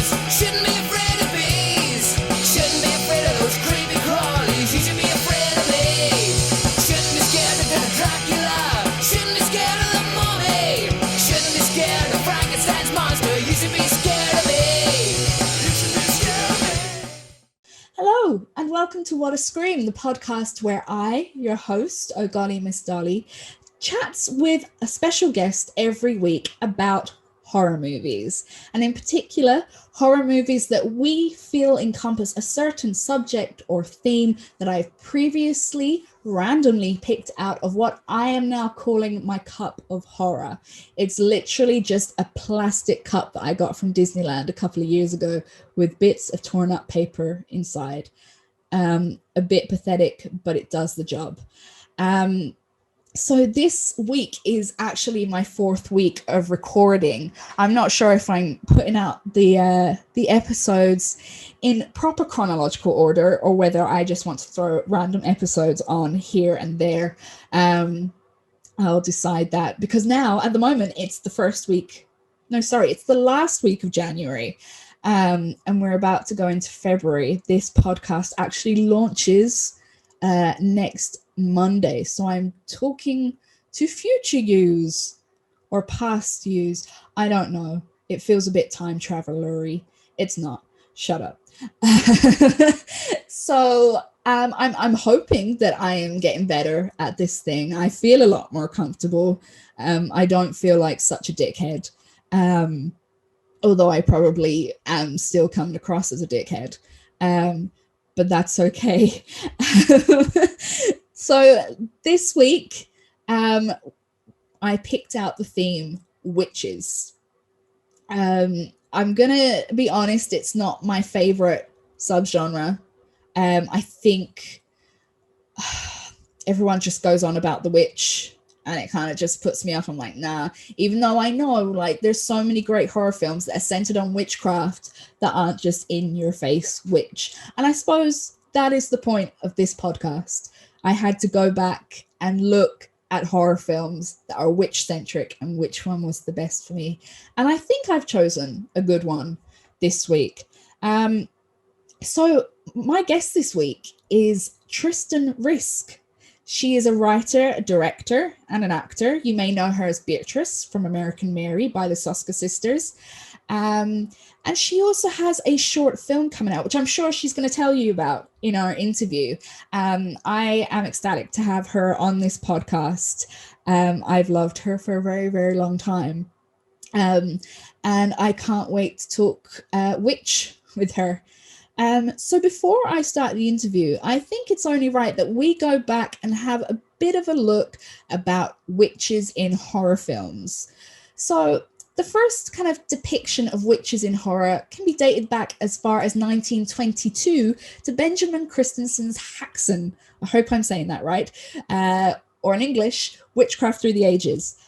Shouldn't be afraid of bees. Shouldn't be afraid of those creepy crawlies. You should be afraid of me. Shouldn't be scared of the Dracula. Shouldn't be scared of the mummy. Shouldn't be scared of Frankenstein's monster. You should be scared of me. You should be scared of me. Hello, and welcome to What a Scream, the podcast where I, your host, Oh Golly Miss Dolly, chats with a special guest every week about horror movies, and in particular, horror movies that we feel encompass a certain subject or theme that I've previously randomly picked out of what I am now calling my cup of horror. It's literally just a plastic cup that I got from Disneyland a couple of years ago with bits of torn up paper inside. A bit pathetic, but it does the job. So this week is actually my fourth week of recording. I'm not sure if I'm putting out the episodes in proper chronological order or whether I just want to throw random episodes on here and there. I'll decide that because now at the moment it's the last week of January. And we're about to go into February. This podcast actually launches next Monday, so I'm talking to future yous or past yous. I don't know. It feels a bit time traveler-y. It's not. Shut up. So I'm hoping that I am getting better at this thing. I feel a lot more comfortable. I don't feel like such a dickhead. Although I probably am still coming across as a dickhead. But that's okay. So this week, I picked out the theme witches. I'm gonna be honest, it's not my favorite subgenre. I think everyone just goes on about the witch and it kind of just puts me off. I'm like, nah, even though I know like there's so many great horror films that are centered on witchcraft that aren't just in your face witch. And I suppose that is the point of this podcast. I had to go back and look at horror films that are witch-centric and which one was the best for me. And I think I've chosen a good one this week. So my guest this week is Tristan Risk. She is a writer, a director, and an actor. You may know her as Beatrice from American Mary by the Soska sisters. And she also has a short film coming out, which I'm sure she's going to tell you about in our interview. I am ecstatic to have her on this podcast. I've loved her for a very, very long time. And I can't wait to talk witch with her. So before I start the interview, I think it's only right that we go back and have a bit of a look about witches in horror films. So the first kind of depiction of witches in horror can be dated back as far as 1922 to Benjamin Christensen's Haxan. I hope I'm saying that right. Or in English, Witchcraft Through the Ages,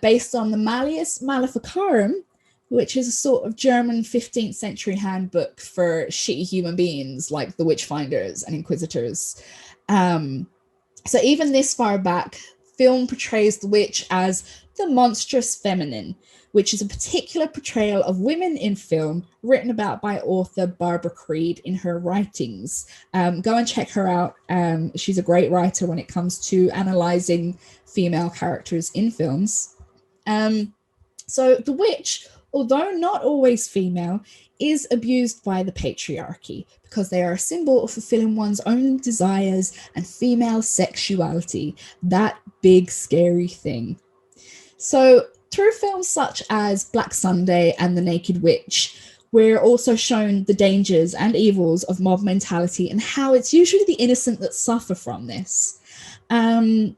based on the Malleus Maleficarum, which is a sort of German 15th century handbook for shitty human beings like the witchfinders and inquisitors. So even this far back, film portrays the witch as the monstrous feminine, which is a particular portrayal of women in film written about by author Barbara Creed in her writings. Go and check her out. She's a great writer when it comes to analysing female characters in films. So the witch, although not always female, is abused by the patriarchy because they are a symbol of fulfilling one's own desires and female sexuality, that big scary thing. So through films such as Black Sunday and The Naked Witch, we're also shown the dangers and evils of mob mentality and how it's usually the innocent that suffer from this. A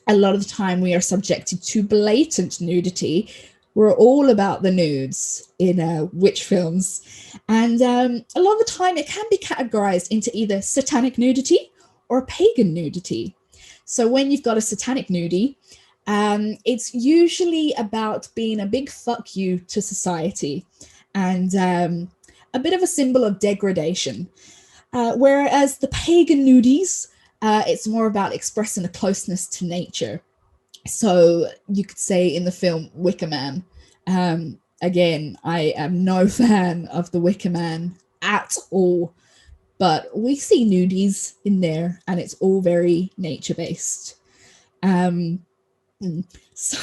lot of the time we are subjected to blatant nudity. We're all about the nudes in witch films. And a lot of the time it can be categorized into either satanic nudity or pagan nudity. So when you've got a satanic nudity, it's usually about being a big fuck you to society and a bit of a symbol of degradation. Whereas the pagan nudies, it's more about expressing a closeness to nature. So you could say in the film Wicker Man, again, I am no fan of the Wicker Man at all, but we see nudies in there, and it's all very nature based. So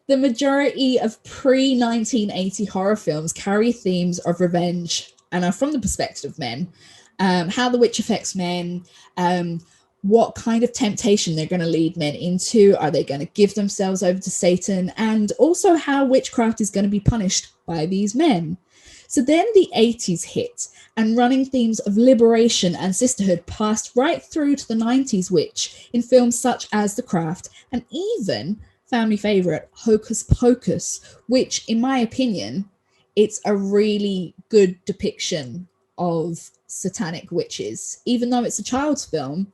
the majority of pre-1980 horror films carry themes of revenge and are from the perspective of men. How the witch affects men, what kind of temptation they're going to lead men into. Are they going to give themselves over to Satan? And also how witchcraft is going to be punished by these men. So then the 80s hit, and running themes of liberation and sisterhood passed right through to the 90s witch in films such as The Craft, and even family favorite Hocus Pocus, which in my opinion, it's a really good depiction of satanic witches. Even though it's a child's film,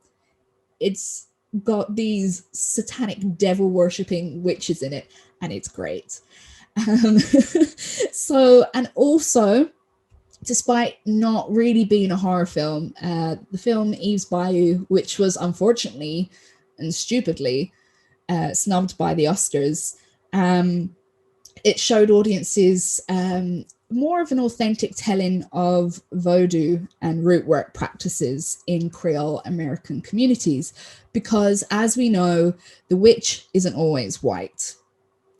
it's got these satanic devil worshipping witches in it, and it's great. And also, despite not really being a horror film, the film Eve's Bayou, which was unfortunately and stupidly snubbed by the Oscars, it showed audiences more of an authentic telling of voodoo and root work practices in Creole American communities, because as we know, the witch isn't always white.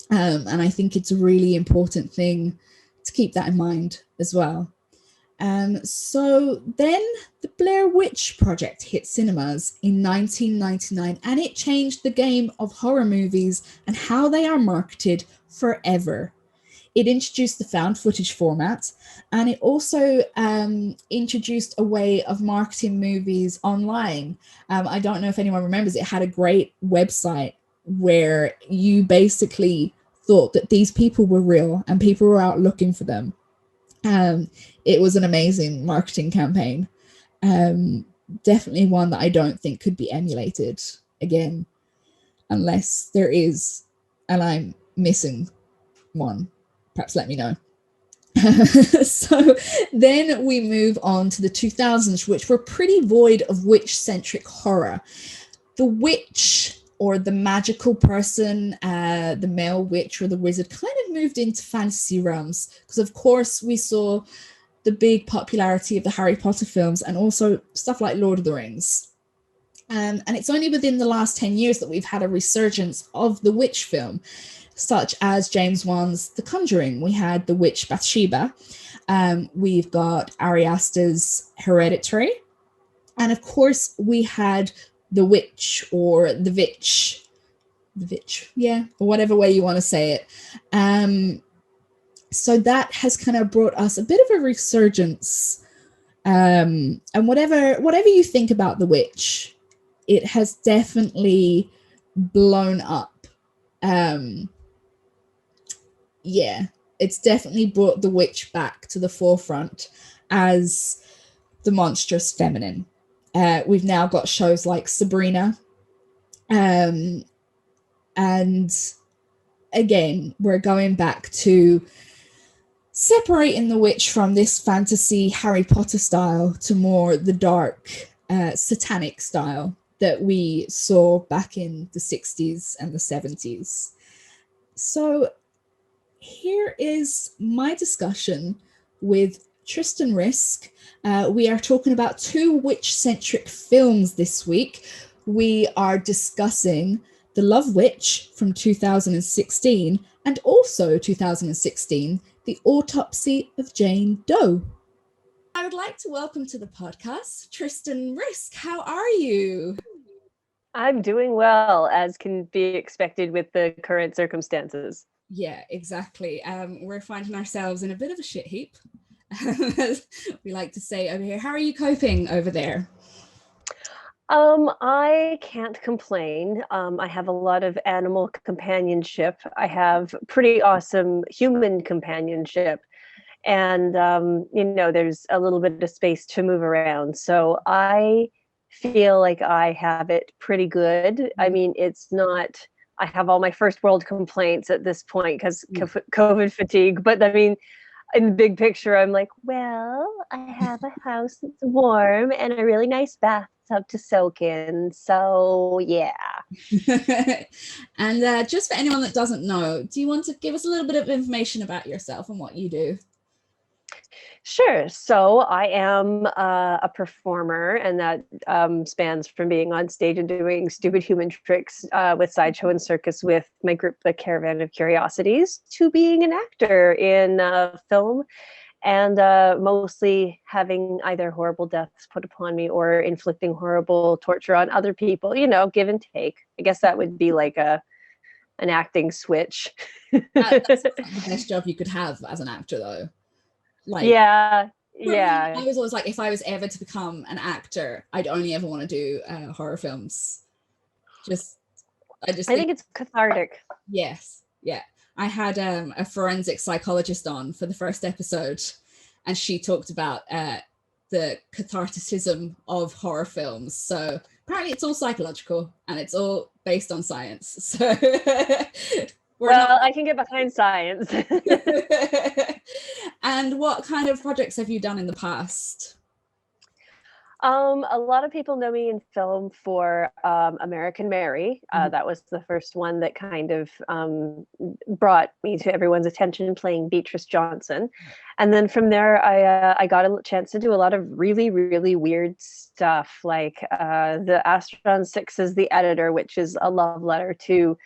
And I think it's a really important thing to keep that in mind as well. So then the Blair Witch Project hit cinemas in 1999, and it changed the game of horror movies and how they are marketed forever. It introduced the found footage format, and it also introduced a way of marketing movies online. I don't know if anyone remembers, it had a great website where you basically thought that these people were real and people were out looking for them. It was an amazing marketing campaign. Definitely one that I don't think could be emulated again, unless there is, and I'm missing one. Perhaps let me know. So then we move on to the 2000s, which were pretty void of witch-centric horror. The witch, or the magical person, the male witch or the wizard, kind of moved into fantasy realms, because of course we saw the big popularity of the Harry Potter films and also stuff like Lord of the Rings. And it's only within the last 10 years that we've had a resurgence of the witch film, such as James Wan's The Conjuring. We had the witch Bathsheba. We've got Ari Aster's Hereditary. And of course we had the witch, or the vitch, yeah, or whatever way you want to say it. So that has kind of brought us a bit of a resurgence. And whatever you think about the witch, it has definitely blown up. Yeah, it's definitely brought the witch back to the forefront as the monstrous feminine. We've now got shows like Sabrina. And again, we're going back to separating the witch from this fantasy Harry Potter style to more the dark, satanic style that we saw back in the 60s and the 70s. So here is my discussion with Tristan Risk. We are talking about 2 witch-centric films this week. We are discussing The Love Witch from 2016 and also 2016, The Autopsy of Jane Doe. I would like to welcome to the podcast Tristan Risk. How are you? I'm doing well, as can be expected with the current circumstances. Yeah, exactly. We're finding ourselves in a bit of a shit heap. We like to say over here. How are you coping over there? I can't complain. I have a lot of animal companionship. I have pretty awesome human companionship. And, there's a little bit of space to move around. So I feel like I have it pretty good. I mean, it's not, I have all my first world complaints at this point because COVID fatigue, but I mean, in the big picture, I'm like, well, I have a house that's warm and a really nice bathtub to soak in. So yeah. And just for anyone that doesn't know, do you want to give us a little bit of information about yourself and what you do? Sure. So I am a performer, and that spans from being on stage and doing stupid human tricks with sideshow and circus with my group, the Caravan of Curiosities, to being an actor in film, and mostly having either horrible deaths put upon me or inflicting horrible torture on other people. You know, give and take. I guess that would be like an acting switch. That's like the best job you could have as an actor, though. Like, yeah. I was always like, if I was ever to become an actor, I'd only ever want to do horror films. I think it's cathartic. Yes, yeah. I had a forensic psychologist on for the first episode, and she talked about the catharticism of horror films. So apparently it's all psychological and it's all based on science. So I can get behind science. And what kind of projects have you done in the past? A lot of people know me in film for American Mary. That was the first one that kind of brought me to everyone's attention, playing Beatrice Johnson. And then from there, I got a chance to do a lot of really, really weird stuff, like the Astron 6 as the editor, which is a love letter to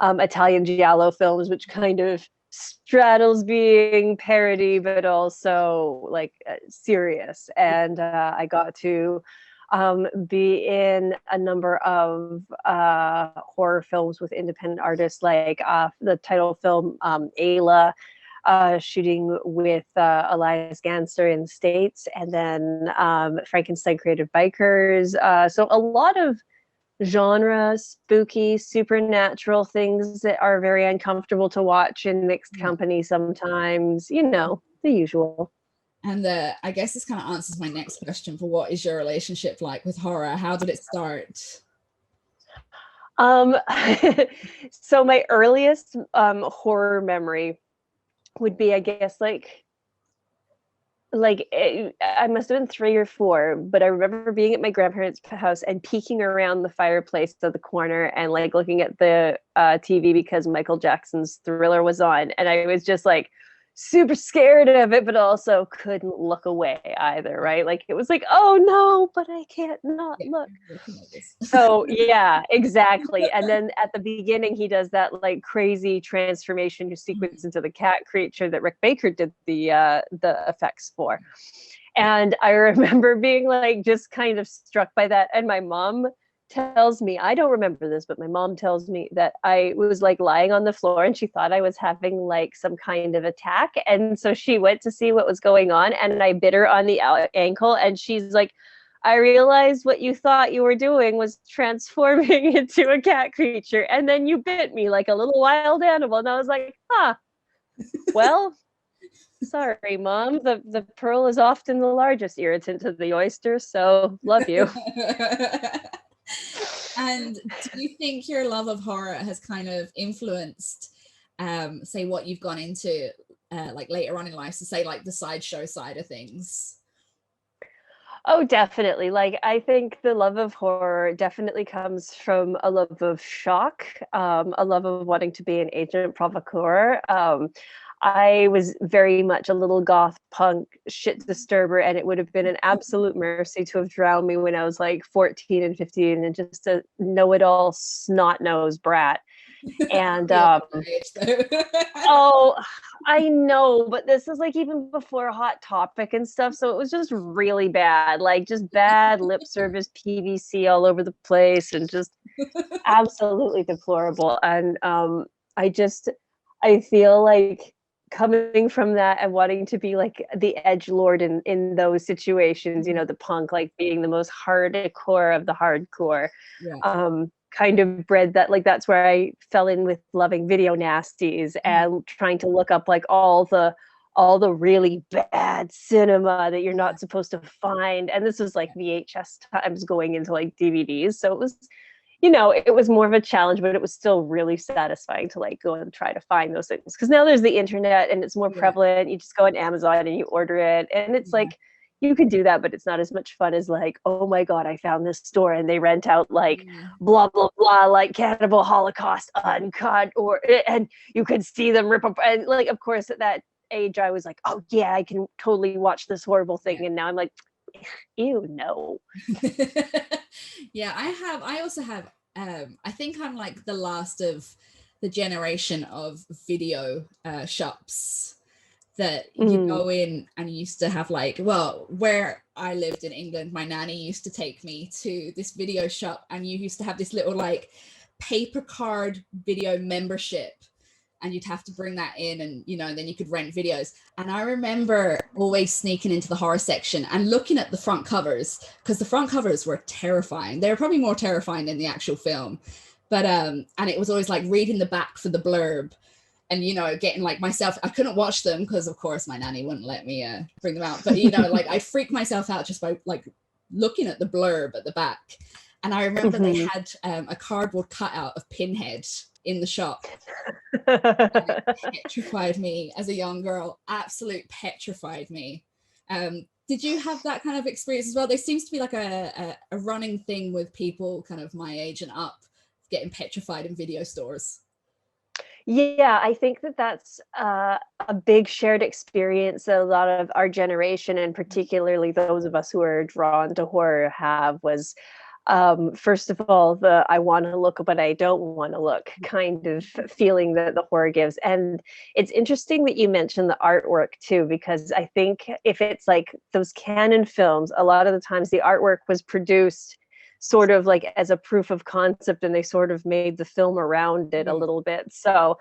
Italian giallo films, which kind of straddles being parody but also like serious. And I got to be in a number of horror films with independent artists, like the title film Ayla, shooting with Elias Ganser in the States, and then Frankenstein Creative Bikers. So a lot of genre, spooky, supernatural things that are very uncomfortable to watch in mixed company sometimes, you know, the usual. And I guess this kind of answers my next question for what is your relationship like with horror? How did it start? So my earliest horror memory would be, I guess, I must have been 3 or 4, but I remember being at my grandparents' house and peeking around the fireplace of the corner and like looking at the TV because Michael Jackson's Thriller was on, and I was just like super scared of it, but also couldn't look away either, right? Like it was like, oh no, but I can't not look. So yeah, exactly. And then at the beginning, he does that like crazy transformation sequence into the cat creature that Rick Baker did the effects for. And I remember being like just kind of struck by that. And my mom tells me, I don't remember this, but my mom tells me that I was like lying on the floor and she thought I was having like some kind of attack. And so she went to see what was going on, and I bit her on the ankle, and she's like, I realized what you thought you were doing was transforming into a cat creature, and then you bit me like a little wild animal. And I was like, well, sorry, Mom. The pearl is often the largest irritant to the oyster, so love you. And do you think your love of horror has kind of influenced, say, what you've gone into like later on in life, so say like the sideshow side of things? Oh, definitely. Like, I think the love of horror definitely comes from a love of shock, a love of wanting to be an agent provocateur. I was very much a little goth punk shit disturber, and it would have been an absolute mercy to have drowned me when I was like 14 and 15 and just a know-it-all snot-nosed brat. And oh, I know, but this is like even before Hot Topic and stuff, so it was just really bad, like just bad lip service, PVC all over the place, and just absolutely deplorable. And I feel like coming from that and wanting to be like the edgelord in those situations, you know, the punk, like being the most hardcore of the hardcore, kind of bred that, like, that's where I fell in with loving video nasties and trying to look up like all the really bad cinema that you're not supposed to find. And this was like VHS times going into like DVDs. So you know, it was more of a challenge, but it was still really satisfying to like go and try to find those things. Because now there's the internet and it's more prevalent. You just go on Amazon and you order it, and it's like you can do that, but it's not as much fun as like, oh my god, I found this store and they rent out like blah blah blah, like Cannibal Holocaust uncut, or and you could see them rip up, and like, of course, at that age I was like, oh yeah, I can totally watch this horrible thing, and now I'm like, ew, no. Yeah, I also have I think I'm like the last of the generation of video shops that you go in, and you used to have like, well, where I lived in England, my nanny used to take me to this video shop, and you used to have this little like paper card video membership, and you'd have to bring that in, and you know, and then you could rent videos. And I remember always sneaking into the horror section and looking at the front covers, because the front covers were terrifying. They were probably more terrifying than the actual film, but and it was always like reading the back for the blurb, and you know, getting like myself, I couldn't watch them because of course my nanny wouldn't let me bring them out, but you know, like I freaked myself out just by like looking at the blurb at the back. And I remember they had a cardboard cutout of Pinhead in the shop. It petrified me as a young girl, absolute petrified me. Did you have that kind of experience as well? There seems to be like a running thing with people kind of my age and up getting petrified in video stores. Yeah, I think that that's a big shared experience that a lot of our generation, and particularly those of us who are drawn to horror, have, was first of all, the I want to look but I don't want to look kind of feeling that the horror gives. And it's interesting that you mentioned the artwork too, because I think if it's like those canon films, a lot of the times the artwork was produced sort of like as a proof of concept, and they sort of made the film around it a little bit. So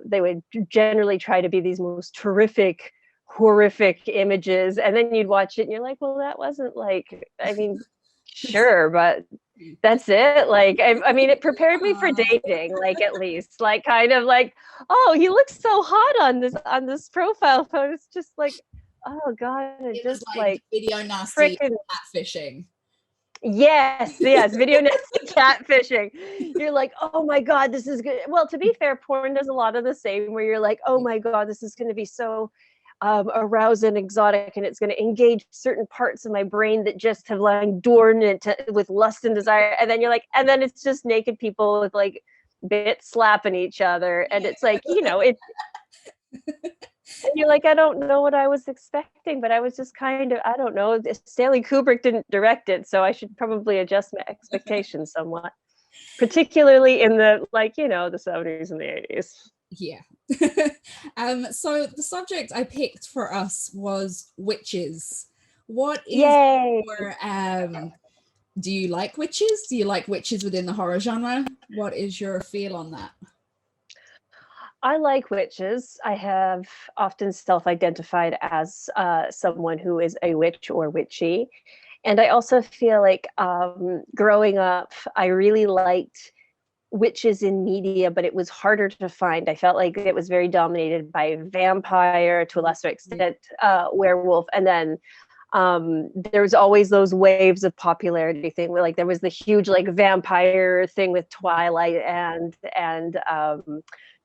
they would generally try to be these most terrific, horrific images, and then you'd watch it and you're like, well, that wasn't like, I mean, sure, but that's it. Like, I mean, it prepared me for dating, like, at least, like, kind of like, oh, he looks so hot on this profile photo. It's just like, oh god, it just like video nasty catfishing. Yes, video nasty catfishing. You're like, oh my god, this is good. Well, to be fair, porn does a lot of the same, where you're like, oh my god, this is going to be so arousing, exotic, and it's going to engage certain parts of my brain that just have lain dormant with lust and desire. And then you're like, and then it's just naked people with like bits slapping each other, and it's like, you know, it. And you're like, I don't know what I was expecting, but I was just kind of, I don't know. Stanley Kubrick didn't direct it, so I should probably adjust my expectations somewhat, particularly in the, like, you know, the 70s and the 80s. Yeah. So the subject I picked for us was witches. What is your, do you like witches? Do you like witches within the horror genre? What is your feel on that? I like witches. I have often self-identified as someone who is a witch or witchy. And I also feel like growing up, I really liked witches in media, but it was harder to find. I felt like it was very dominated by vampire, to a lesser extent werewolf, and then there was always those waves of popularity thing, where like there was the huge like vampire thing with Twilight and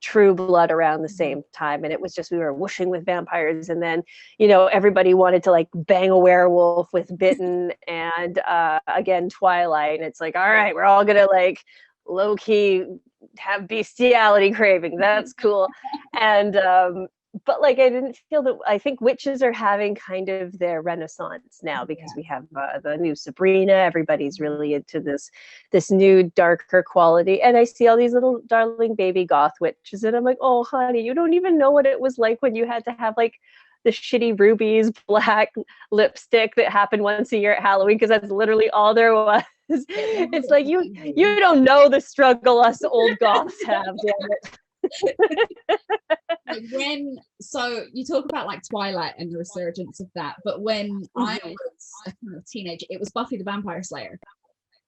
True Blood around the same time, and it was just, we were whooshing with vampires, and then, you know, everybody wanted to like bang a werewolf with Bitten, and again Twilight, and it's like, all right, we're all gonna like low-key have bestiality craving, that's cool. And but like I didn't feel that, I think witches are having kind of their renaissance now, because we have the new Sabrina, everybody's really into this new darker quality, and I see all these little darling baby goth witches, and I'm like, oh honey, you don't even know what it was like when you had to have like the shitty Ruby's black lipstick that happened once a year at Halloween, because that's literally all there was. It's like, you don't know the struggle us old goths have, damn it. Like when, so you talk about like Twilight and the resurgence of that, but when I was a kind of teenager, it was Buffy the Vampire Slayer,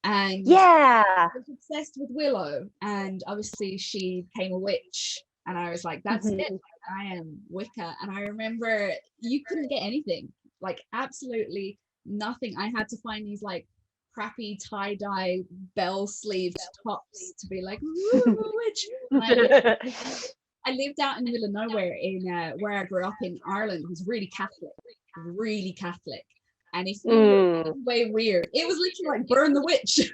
and I was obsessed with Willow, and obviously she became a witch, and I was like, that's it, I am Wicca. And I remember you couldn't get anything, like absolutely nothing. I had to find these like crappy tie-dye bell-sleeved tops to be like, ooh, I'm a witch. I lived out in the middle of nowhere in where I grew up in Ireland. It was really Catholic, really Catholic. And if you look way weird, it was literally like burn the witch.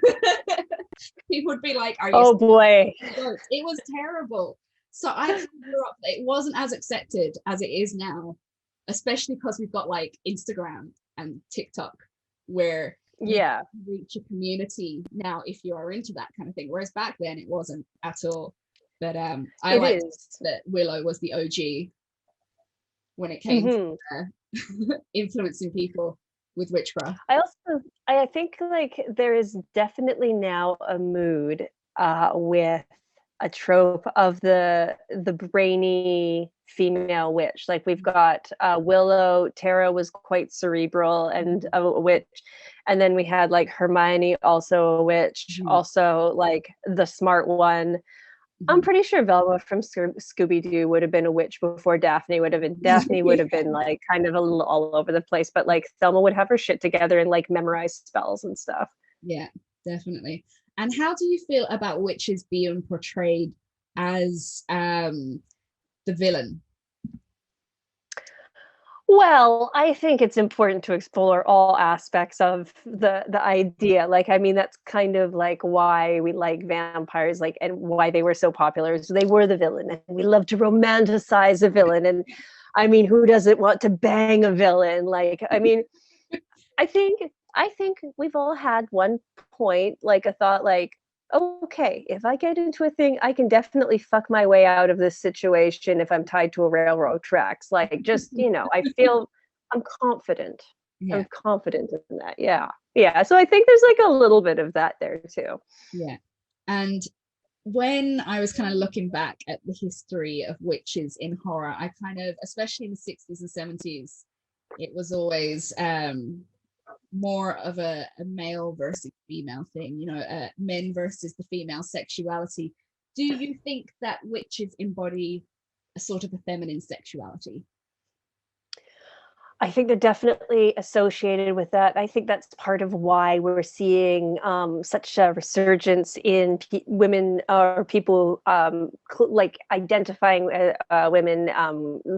People would be like, are you oh boy. It was terrible. So I grew up, it wasn't as accepted as it is now, especially because we've got like Instagram and TikTok, where you can reach a community now if you are into that kind of thing. Whereas back then it wasn't at all. But I liked that Willow was the OG when it came to influencing people with witchcraft. I think like there is definitely now a mood with a trope of the brainy female witch. Like we've got Willow. Tara was quite cerebral and a witch, and then we had like Hermione, also a witch, also like the smart one. I'm pretty sure Velma from Scooby-Doo would have been a witch before Daphne would have been. Daphne would have been like kind of a little all over the place, but like Thelma would have her shit together and like memorize spells and stuff. Yeah, definitely. And how do you feel about witches being portrayed as the villain? Well, I think it's important to explore all aspects of the idea. Like, I mean, that's kind of like why we like vampires, like, and why they were so popular. So they were the villain, and we love to romanticize a villain. And I mean, who doesn't want to bang a villain? Like, I mean, I think we've all had one point, like a thought, like, okay, if I get into a thing, I can definitely fuck my way out of this situation if I'm tied to a railroad tracks. Like, just, you know, I feel I'm confident. Yeah. I'm confident in that. Yeah. Yeah. So I think there's like a little bit of that there too. Yeah. And when I was kind of looking back at the history of witches in horror, I kind of, especially in the 60s and 70s, it was always more of a male versus female thing, you know, men versus the female sexuality. Do you think that witches embody a sort of a feminine sexuality? I think they're definitely associated with that. I think that's part of why we're seeing such a resurgence in women or people like identifying women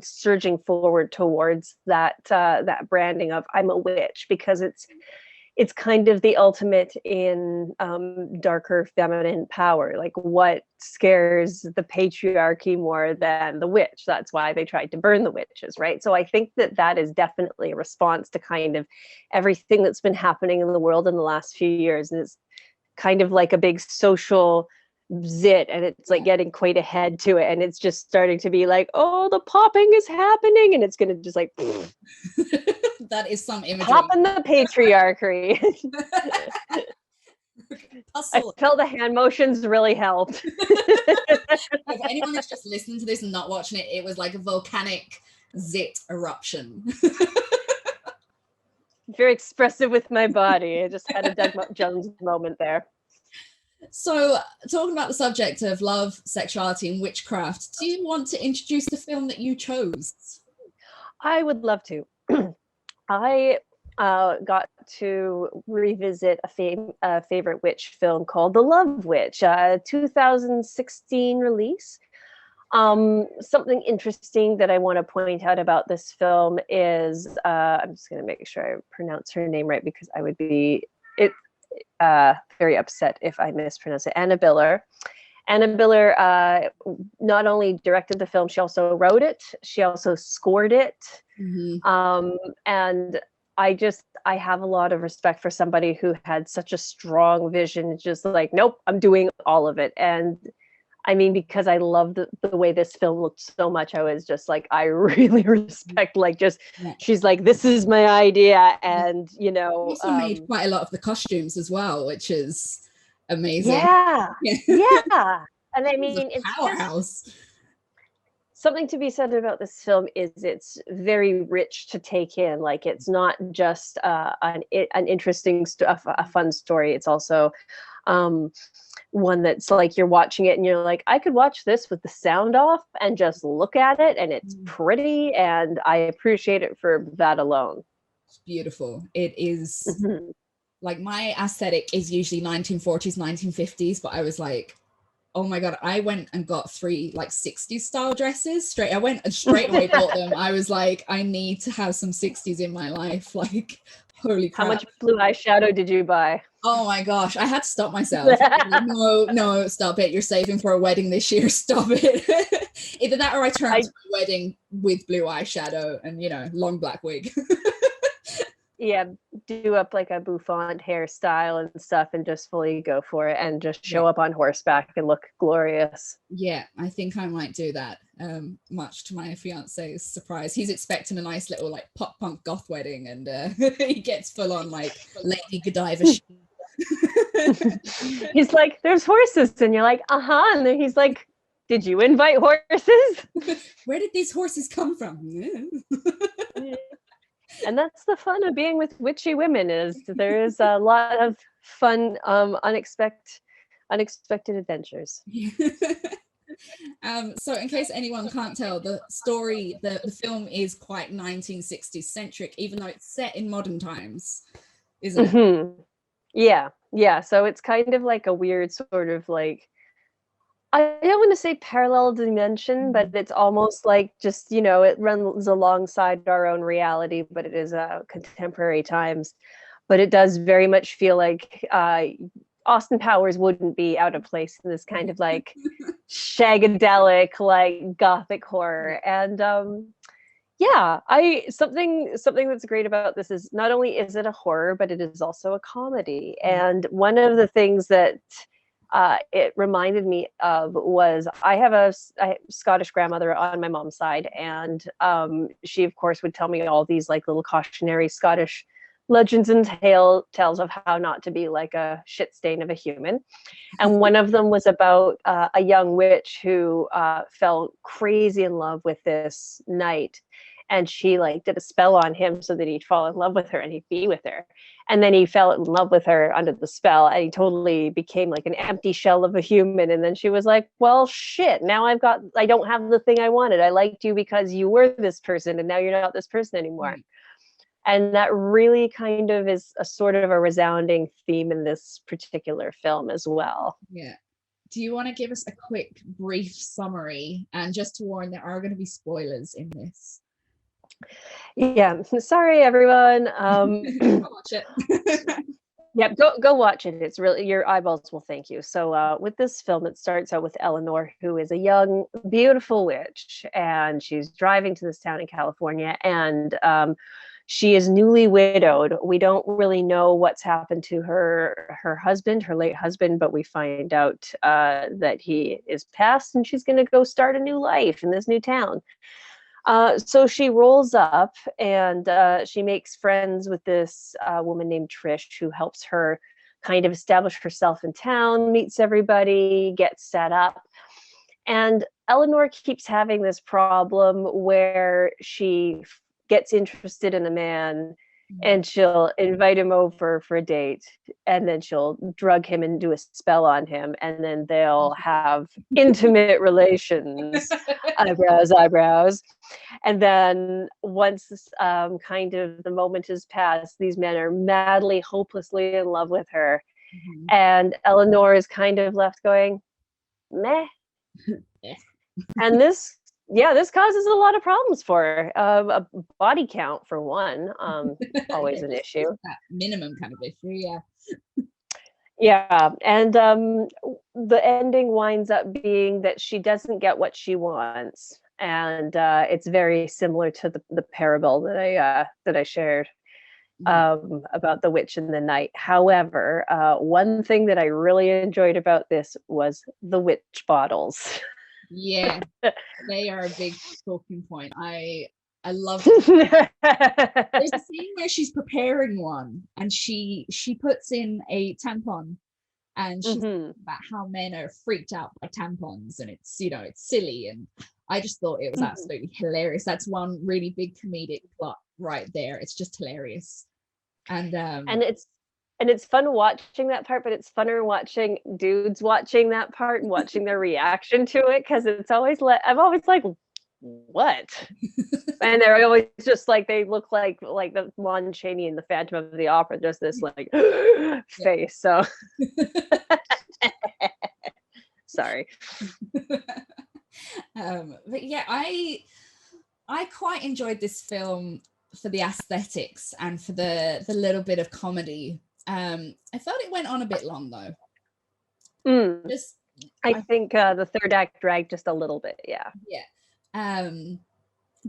surging forward towards that that branding of I'm a witch, because it's kind of the ultimate in darker feminine power. Like, what scares the patriarchy more than the witch? That's why they tried to burn the witches, right? So I think that is definitely a response to kind of everything that's been happening in the world in the last few years. And it's kind of like a big social zit, and it's like getting quite ahead to it, and it's just starting to be like, oh, the popping is happening, and it's gonna just like that is some imagery. Popping the patriarchy. I felt the hand motions really helped. If anyone that's just listening to this and not watching it, it was like a volcanic zit eruption. Very expressive with my body. I just had a Doug Jones moment there. So, talking about the subject of love, sexuality, and witchcraft, do you want to introduce the film that you chose? I would love to. I got to revisit a favorite witch film called The Love Witch, a 2016 release. Something interesting that I want to point out about this film is, I'm just going to make sure I pronounce her name right, because I would be very upset if I mispronounce it. Anna Biller. Anna Biller not only directed the film, she also wrote it. She also scored it. And I have a lot of respect for somebody who had such a strong vision, just like, nope, I'm doing all of it. And I mean, because I love the way this film looked so much, I was just like, I really respect, like, just, she's like, this is my idea. And, you know. Also made quite a lot of the costumes as well, which is amazing. Yeah. And I mean, it's a powerhouse. Something to be said about this film is it's very rich to take in. Like, it's not just an interesting, a fun story. It's also one that's like, you're watching it and you're like, I could watch this with the sound off and just look at it, and it's pretty, and I appreciate it for that alone. It's beautiful. It is Like my aesthetic is usually 1940s, 1950s, but I was like, oh my God, I went and got 3 like 60s style dresses. I went and straight away bought them. I was like, I need to have some 60s in my life. Like, holy crap. How much blue eyeshadow did you buy? Oh my gosh, I had to stop myself. Like, no, stop it. You're saving for a wedding this year. Stop it. Either that or I turn to my wedding with blue eyeshadow and, you know, long black wig. Yeah, do up like a bouffant hairstyle and stuff and just fully go for it and just show up on horseback and look glorious. Yeah, I think I might do that, much to my fiance's surprise. He's expecting a nice little like pop punk goth wedding, and he gets full on like Lady Godiva. He's like, there's horses, and you're like, and then he's like, did you invite horses? Where did these horses come from? And that's the fun of being with witchy women, is there is a lot of fun, unexpected adventures. So in case anyone can't tell, the story, the film is quite 1960s centric, even though it's set in modern times, isn't it? Mm-hmm. Yeah. So it's kind of like a weird sort of like, I don't want to say parallel dimension, but it's almost like just, you know, it runs alongside our own reality, but it is contemporary times. But it does very much feel like Austin Powers wouldn't be out of place in this kind of like shagadelic, like gothic horror. And something that's great about this is not only is it a horror, but it is also a comedy. And one of the things that it reminded me of was I have a Scottish grandmother on my mom's side, and she of course would tell me all these like little cautionary Scottish legends and tales of how not to be like a shit stain of a human. And one of them was about a young witch who fell crazy in love with this knight, and she like did a spell on him so that he'd fall in love with her and he'd be with her. And then he fell in love with her under the spell, and he totally became like an empty shell of a human. And then she was like, well, shit, now I don't have the thing I wanted. I liked you because you were this person, and now you're not this person anymore. And that really kind of is a sort of a resounding theme in this particular film as well. Yeah. Do you want to give us a quick, brief summary? And just to warn, there are going to be spoilers in this. Yeah, sorry everyone. Watch it. Yep, go watch it. It's really, your eyeballs will thank you. So with this film, it starts out with Eleanor, who is a young, beautiful witch, and she's driving to this town in California, and she is newly widowed. We don't really know what's happened to her husband, her late husband, but we find out that he is passed, and she's going to go start a new life in this new town. So she rolls up, and she makes friends with this woman named Trish, who helps her kind of establish herself in town, meets everybody, gets set up. And Eleanor keeps having this problem where she gets interested in a man, and she'll invite him over for a date, and then she'll drug him and do a spell on him, and then they'll have intimate relations, eyebrows. And then once kind of the moment has passed, these men are madly, hopelessly in love with her. And Eleanor is kind of left going, meh. And this causes a lot of problems for her. A body count, for one, always an issue. That minimum kind of issue, yeah. Yeah, and the ending winds up being that she doesn't get what she wants, and it's very similar to the parable that I shared about the witch and the knight. However, one thing that I really enjoyed about this was the witch bottles. Yeah, they are a big talking point. I love it. There's a scene where she's preparing one, and she puts in a tampon, and she's talking about how men are freaked out by tampons, and it's, you know, it's silly, and I just thought it was absolutely hilarious. That's one really big comedic plot right there. It's just hilarious. And it's fun watching that part, but it's funner watching dudes watching that part and watching their reaction to it, because it's always I'm always like, what? And they're always just like, they look like the Lon Chaney in the Phantom of the Opera, just this like face. So sorry. But yeah, I quite enjoyed this film for the aesthetics and for the little bit of comedy. I felt it went on a bit long though. Just I think the third act dragged just a little bit. Yeah.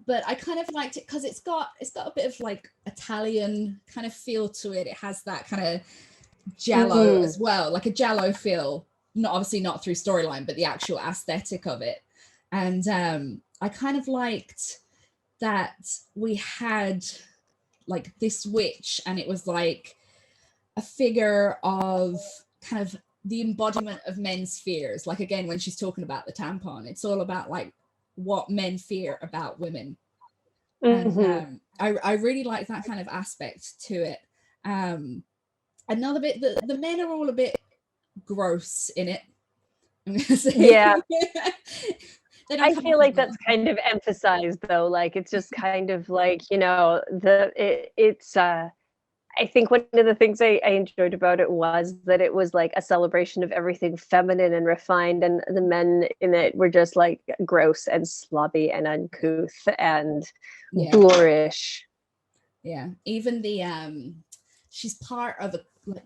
But I kind of liked it because it's got a bit of like Italian kind of feel to it. It has that kind of giallo as well, like a giallo feel. Obviously not through storyline, but the actual aesthetic of it. And I kind of liked that we had like this witch, and it was like a figure of kind of the embodiment of men's fears. Like again, when she's talking about the tampon, it's all about like what men fear about women. And I really like that kind of aspect to it. Another bit, the men are all a bit gross in it, I'm gonna say. Yeah. I feel like that's kind of emphasized though. Like it's just kind of like, you know, it's I think one of the things I enjoyed about it was that it was like a celebration of everything feminine and refined, and the men in it were just like gross and sloppy and uncouth and boorish. Yeah, even the she's part of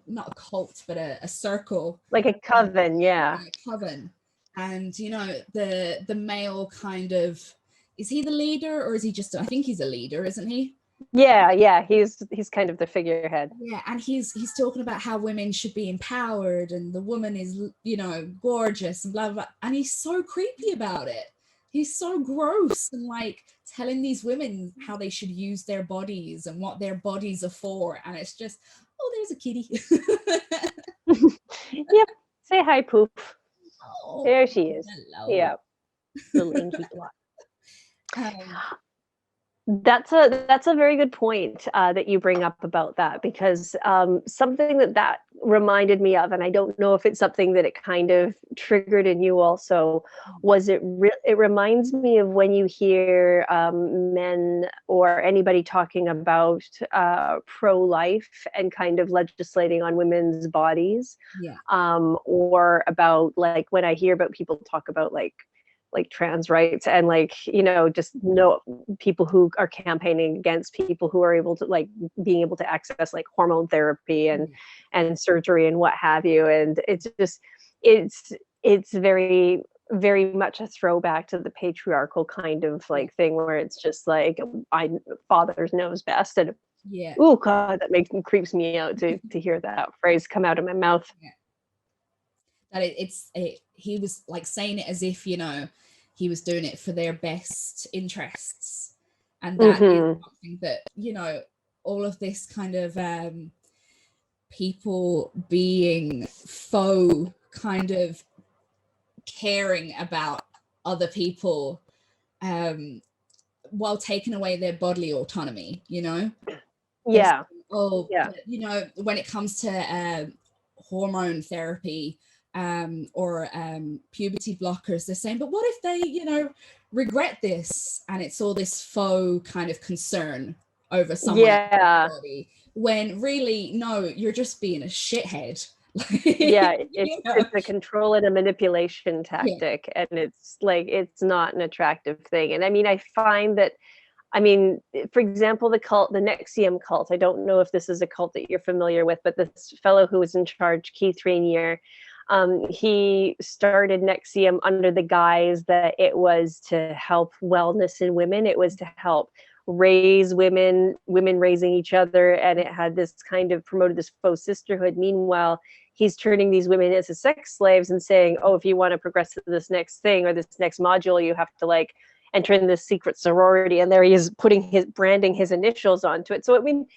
not a cult, but a circle, like a coven. Yeah, a coven. And you know, the male kind of, is he the leader or is he just? I think he's a leader, isn't he? Yeah, he's kind of the figurehead. Yeah, and he's talking about how women should be empowered and the woman is, you know, gorgeous and blah blah blah. And he's so creepy about it. He's so gross and like telling these women how they should use their bodies and what their bodies are for. And it's just, oh, there's a kitty. Yep. Say hi, Poof. Oh, there she is. Hello. Yeah. Little inky block. That's a very good point that you bring up about that, because something that reminded me of, and I don't know if it's something that it kind of triggered in you also, was it reminds me of when you hear men or anybody talking about pro-life and kind of legislating on women's bodies, or about like when I hear about people talk about like trans rights and like, you know, just people who are campaigning against people who are able to like being able to access like hormone therapy and surgery and what have you. And it's just, it's very, very much a throwback to the patriarchal kind of like thing where it's just like, father knows best. And oh God, that creeps me out to hear that phrase come out of my mouth. That he was like saying it as if, you know, he was doing it for their best interests. And that is something that, you know, all of this kind of people being faux kind of caring about other people while taking away their bodily autonomy, you know? Yeah. You know, when it comes to hormone therapy, or puberty blockers, they're saying, but what if they, you know, regret this, and it's all this faux kind of concern over someone's body, when really, no, you're just being a shithead. It's a control and a manipulation tactic, and it's like, it's not an attractive thing. And I mean, I find that, I mean, for example, the NXIVM cult, I don't know if this is a cult that you're familiar with, but this fellow who was in charge, Keith Rainier, he started NXIVM under the guise that it was to help wellness in women. It was to help raise women raising each other. And it had this kind of promoted this faux sisterhood. Meanwhile, he's turning these women into sex slaves and saying, oh, if you want to progress to this next thing or this next module, you have to like enter in this secret sorority. And there he is branding his initials onto it. So I mean,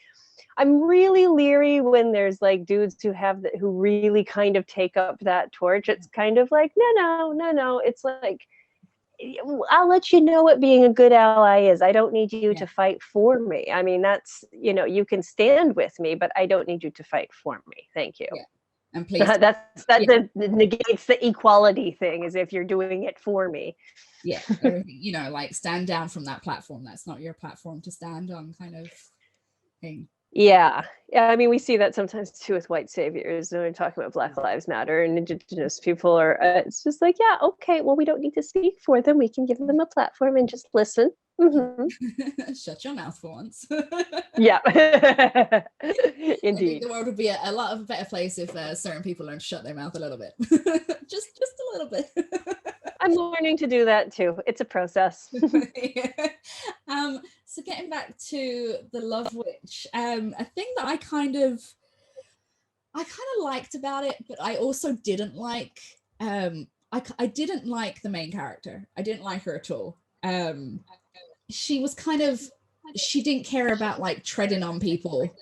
I'm really leery when there's like dudes who really kind of take up that torch. It's kind of like, no. It's like, I'll let you know what being a good ally is. I don't need you to fight for me. I mean, that's, you know, you can stand with me, but I don't need you to fight for me. Thank you. And please, that negates the equality thing, as if you're doing it for me. yeah, everything, you know, like stand down from that platform. That's not your platform to stand on, kind of thing. Yeah. I mean, we see that sometimes too with white saviors when we're talking about Black Lives Matter and Indigenous people. Are it's just like, yeah, okay, well, we don't need to speak for them. We can give them a platform and just listen. Mm-hmm. Shut your mouth for once. Yeah. I think Indeed. the world would be a lot of a better place if certain people learned to shut their mouth a little bit. just a little bit. I'm learning to do that too. It's a process. So getting back to the Love Witch, a thing that I kind of liked about it, but I also didn't like. I didn't like the main character. I didn't like her at all. She was she didn't care about like treading on people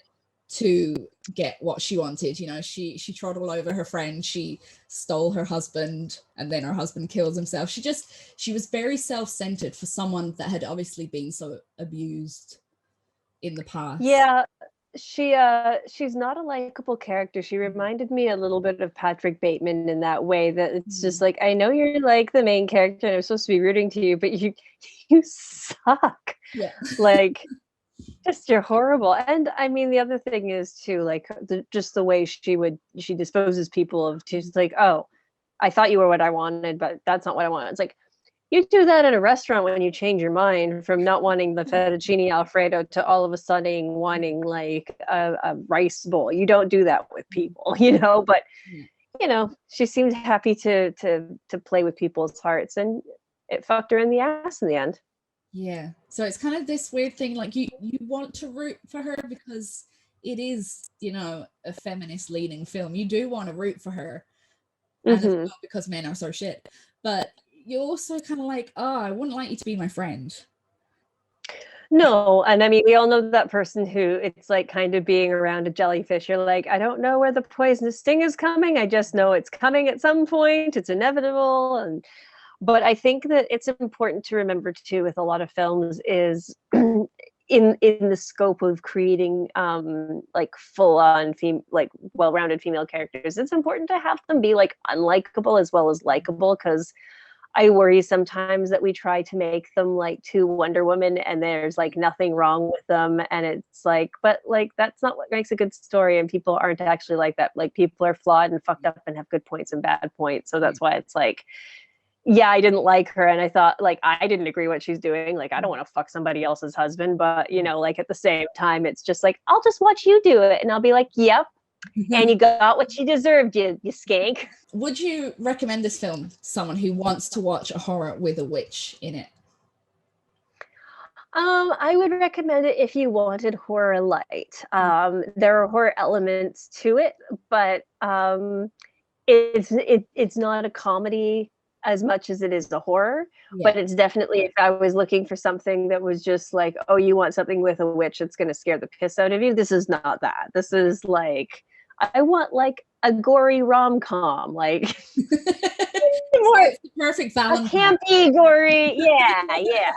to get what she wanted. You know, she trod all over her friend. She stole her husband, and then her husband kills himself. She was very self-centered for someone that had obviously been so abused in the past. Yeah, she's not a likable character. She reminded me a little bit of Patrick Bateman in that way, that it's just like, I know you're like the main character and I'm supposed to be rooting to you, but you suck. Yeah. Like, just you're horrible. And I mean, the other thing is too, like just the way she disposes people of, she's like, oh, I thought you were what I wanted, but that's not what I want. It's like, you do that at a restaurant when you change your mind from not wanting the fettuccine alfredo to all of a sudden wanting like a rice bowl. You don't do that with people, you know. But you know, she seemed happy to play with people's hearts, and it fucked her in the ass in the end. Yeah. So it's kind of this weird thing, like you want to root for her because it is, you know, a feminist leaning film. You do want to root for her, and it's not because men are so shit, but you're also kind of like, oh, I wouldn't like you to be my friend. No, and I mean, we all know that person who it's like kind of being around a jellyfish. You're like, I don't know where the poisonous sting is coming. I just know it's coming at some point. It's inevitable. But I think that it's important to remember too, with a lot of films, is in the scope of creating like full-on like well-rounded female characters, it's important to have them be like unlikable as well as likable, because I worry sometimes that we try to make them like too Wonder Woman and there's like nothing wrong with them, and it's like, but like that's not what makes a good story, and people aren't actually like that. Like, people are flawed and fucked up and have good points and bad points. So that's why it's like, yeah, I didn't like her, and I thought, like, I didn't agree what she's doing. Like, I don't want to fuck somebody else's husband, but you know, like at the same time, it's just like, I'll just watch you do it, and I'll be like, yep, and you got what you deserved, you skank. Would you recommend this film to someone who wants to watch a horror with a witch in it? I would recommend it if you wanted horror light. There are horror elements to it, but it's not a comedy as much as it is a horror. But it's definitely, if I was looking for something that was just like, oh, you want something with a witch that's going to scare the piss out of you, this is not that. This is like, I want like a gory rom-com, like more perfect balance. Campy, gory, yeah,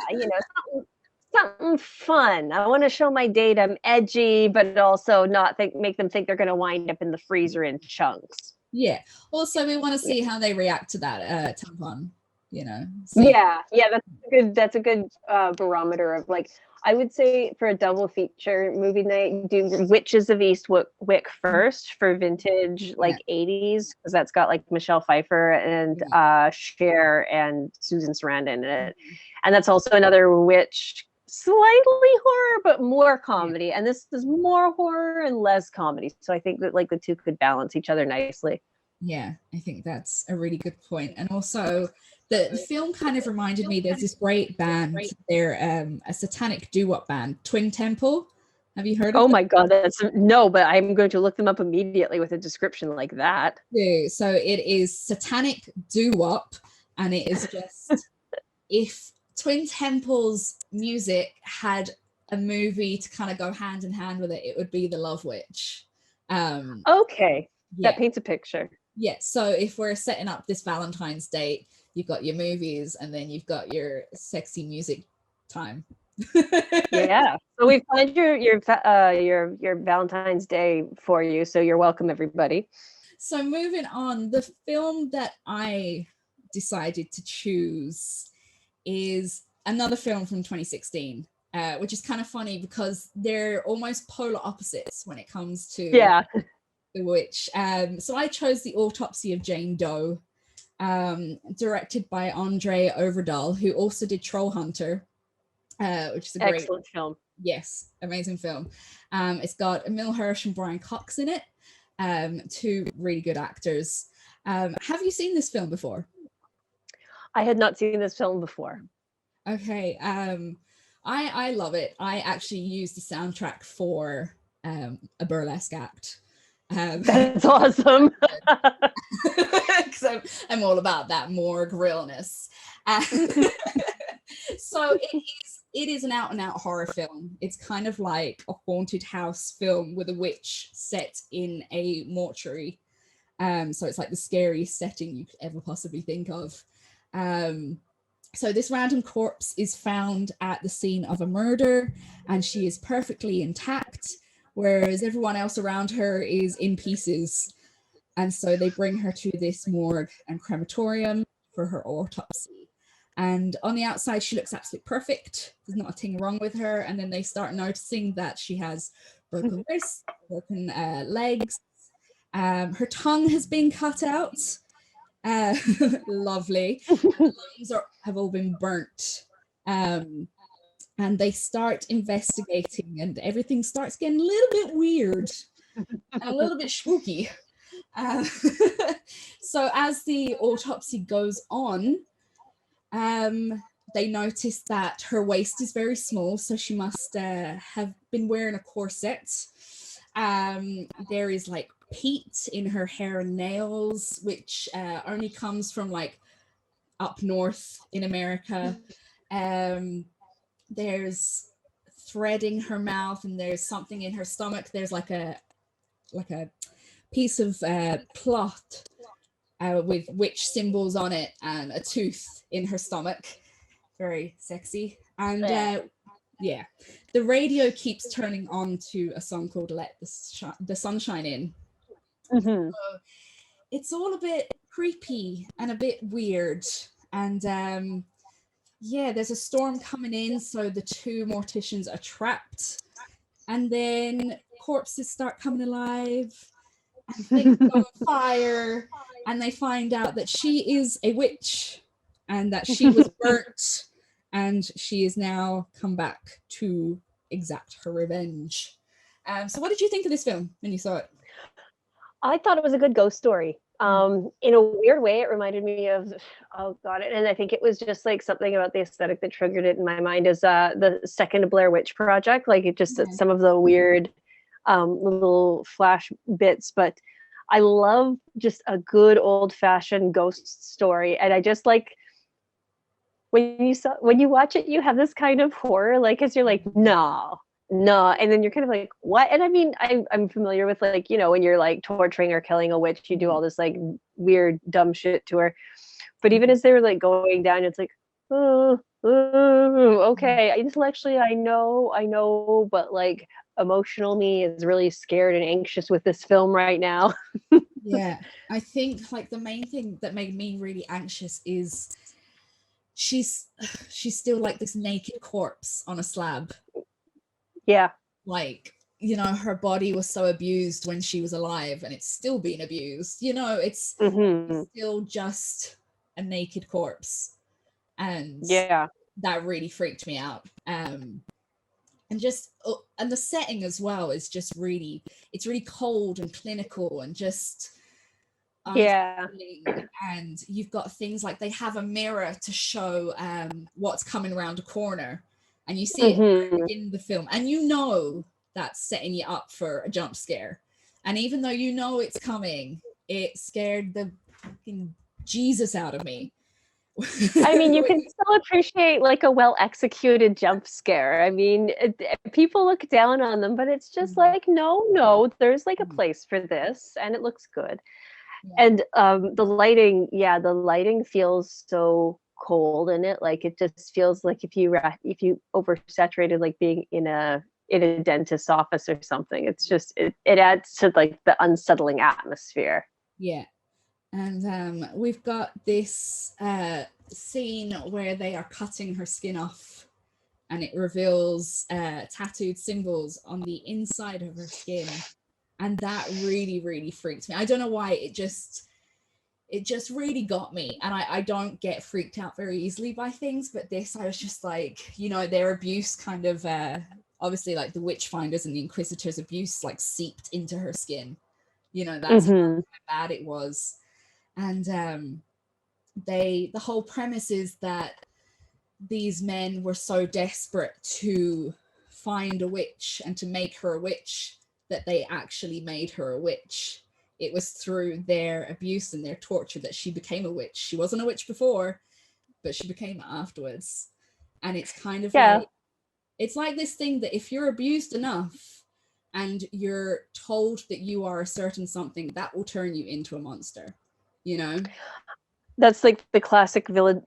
you know, something fun. I want to show my date I'm edgy, but also not make them think they're going to wind up in the freezer in chunks. Yeah. Also, we want to see how they react to that tampon. You know. Yeah, that's a good barometer of, like, I would say for a double feature movie night, do Witches of Eastwick first for vintage, like 80s, because that's got like Michelle Pfeiffer and Cher and Susan Sarandon in it, and that's also another witch, slightly horror but more comedy, and this is more horror and less comedy. So I think that like the two could balance each other nicely. Yeah, I think that's a really good point. And also the film kind of reminded me, there's this great band, they're a satanic doo-wop band, Twin Temple. Have you heard of them? Oh my god, no, but I'm going to look them up immediately with a description like that. Yeah, so it is satanic doo-wop, and it is just if Twin Temple's music had a movie to kind of go hand in hand with it, it would be The Love Witch. Okay, that paints a picture. Yeah, so if we're setting up this Valentine's date, you've got your movies and then you've got your sexy music time. Yeah, so we've planned your Valentine's Day for you, so you're welcome, everybody. So moving on, the film that I decided to choose is another film from 2016, which is kind of funny because they're almost polar opposites when it comes to Yeah. The Witch. So I chose The Autopsy of Jane Doe, directed by Andre Øvredal, who also did Trollhunter, which is a great, Excellent film. yes, amazing film. It's got Emil Hirsch and Brian Cox in it, two really good actors. Have you seen this film before? I had not seen this film before. Okay. I love it. I actually used the soundtrack for a burlesque act. That's awesome. Because I'm all about that morgue realness. So it is an out and out horror film. It's kind of like a haunted house film with a witch set in a mortuary. So it's like the scariest setting you could ever possibly think of. So this random corpse is found at the scene of a murder, and she is perfectly intact, whereas everyone else around her is in pieces. And so they bring her to this morgue and crematorium for her autopsy. And on the outside, she looks absolutely perfect. There's not a thing wrong with her. And then they start noticing that she has broken wrists, broken legs. Her tongue has been cut out. Lovely. The lungs have all been burnt. And they start investigating, and everything starts getting a little bit weird and a little bit spooky. So as the autopsy goes on, they notice that her waist is very small, so she must have been wearing a corset. There is like peat in her hair and nails, which only comes from like up north in America. There's thread in her mouth, and there's something in her stomach. There's like a piece of cloth with witch symbols on it, and a tooth in her stomach. Very sexy. And yeah, the radio keeps turning on to a song called Let the Sunshine In. Mm-hmm. So it's all a bit creepy and a bit weird. And yeah, there's a storm coming in, so the two morticians are trapped. And then corpses start coming alive, and things go on fire, and they find out that she is a witch and that she was burnt, and she is now come back to exact her revenge. So what did you think of this film when you saw it? I thought it was a good ghost story. In a weird way, it reminded me of, oh god, and I think it was just like something about the aesthetic that triggered it in my mind is the second Blair Witch Project. Like it just some of the weird little flash bits, but I love just a good old fashioned ghost story. And I just like when you watch it, you have this kind of horror, like as you're like, no, and then you're kind of like, what? And I mean, I'm familiar with like, you know, when you're like torturing or killing a witch, you do all this like weird dumb shit to her. But even as they were like going down, it's like, oh, okay, intellectually I know, but like emotional me is really scared and anxious with this film right now. Yeah, I think like the main thing that made me really anxious is she's still like this naked corpse on a slab. Yeah. Like, you know, her body was so abused when she was alive, and it's still being abused. You know, it's still just a naked corpse. And yeah, that really freaked me out. And just and the setting as well is just really, it's really cold and clinical and just yeah, and you've got things like they have a mirror to show what's coming around a corner, and you see it in the film, and you know that's setting you up for a jump scare. And even though you know it's coming, it scared the fucking Jesus out of me. I mean, you can still appreciate like a well executed jump scare. I mean, people look down on them, but it's just like, no, there's like a place for this, and it looks good. Yeah. And the lighting feels so cold in it. Like it just feels like if you oversaturated, like being in a dentist's office or something. It's just it adds to like the unsettling atmosphere. Yeah. And we've got this scene where they are cutting her skin off, and it reveals tattooed symbols on the inside of her skin. And that really, really freaked me. I don't know why, it just really got me. And I don't get freaked out very easily by things, but this, I was just like, you know, their abuse kind of, obviously like the Witchfinders and the Inquisitors' abuse like seeped into her skin. You know, that's how bad it was. And the whole premise is that these men were so desperate to find a witch and to make her a witch that they actually made her a witch. It was through their abuse and their torture that she became a witch. She wasn't a witch before, but she became it afterwards. And it's kind of like, it's like this thing that if you're abused enough and you're told that you are a certain something, that will turn you into a monster, you know? That's like the classic villain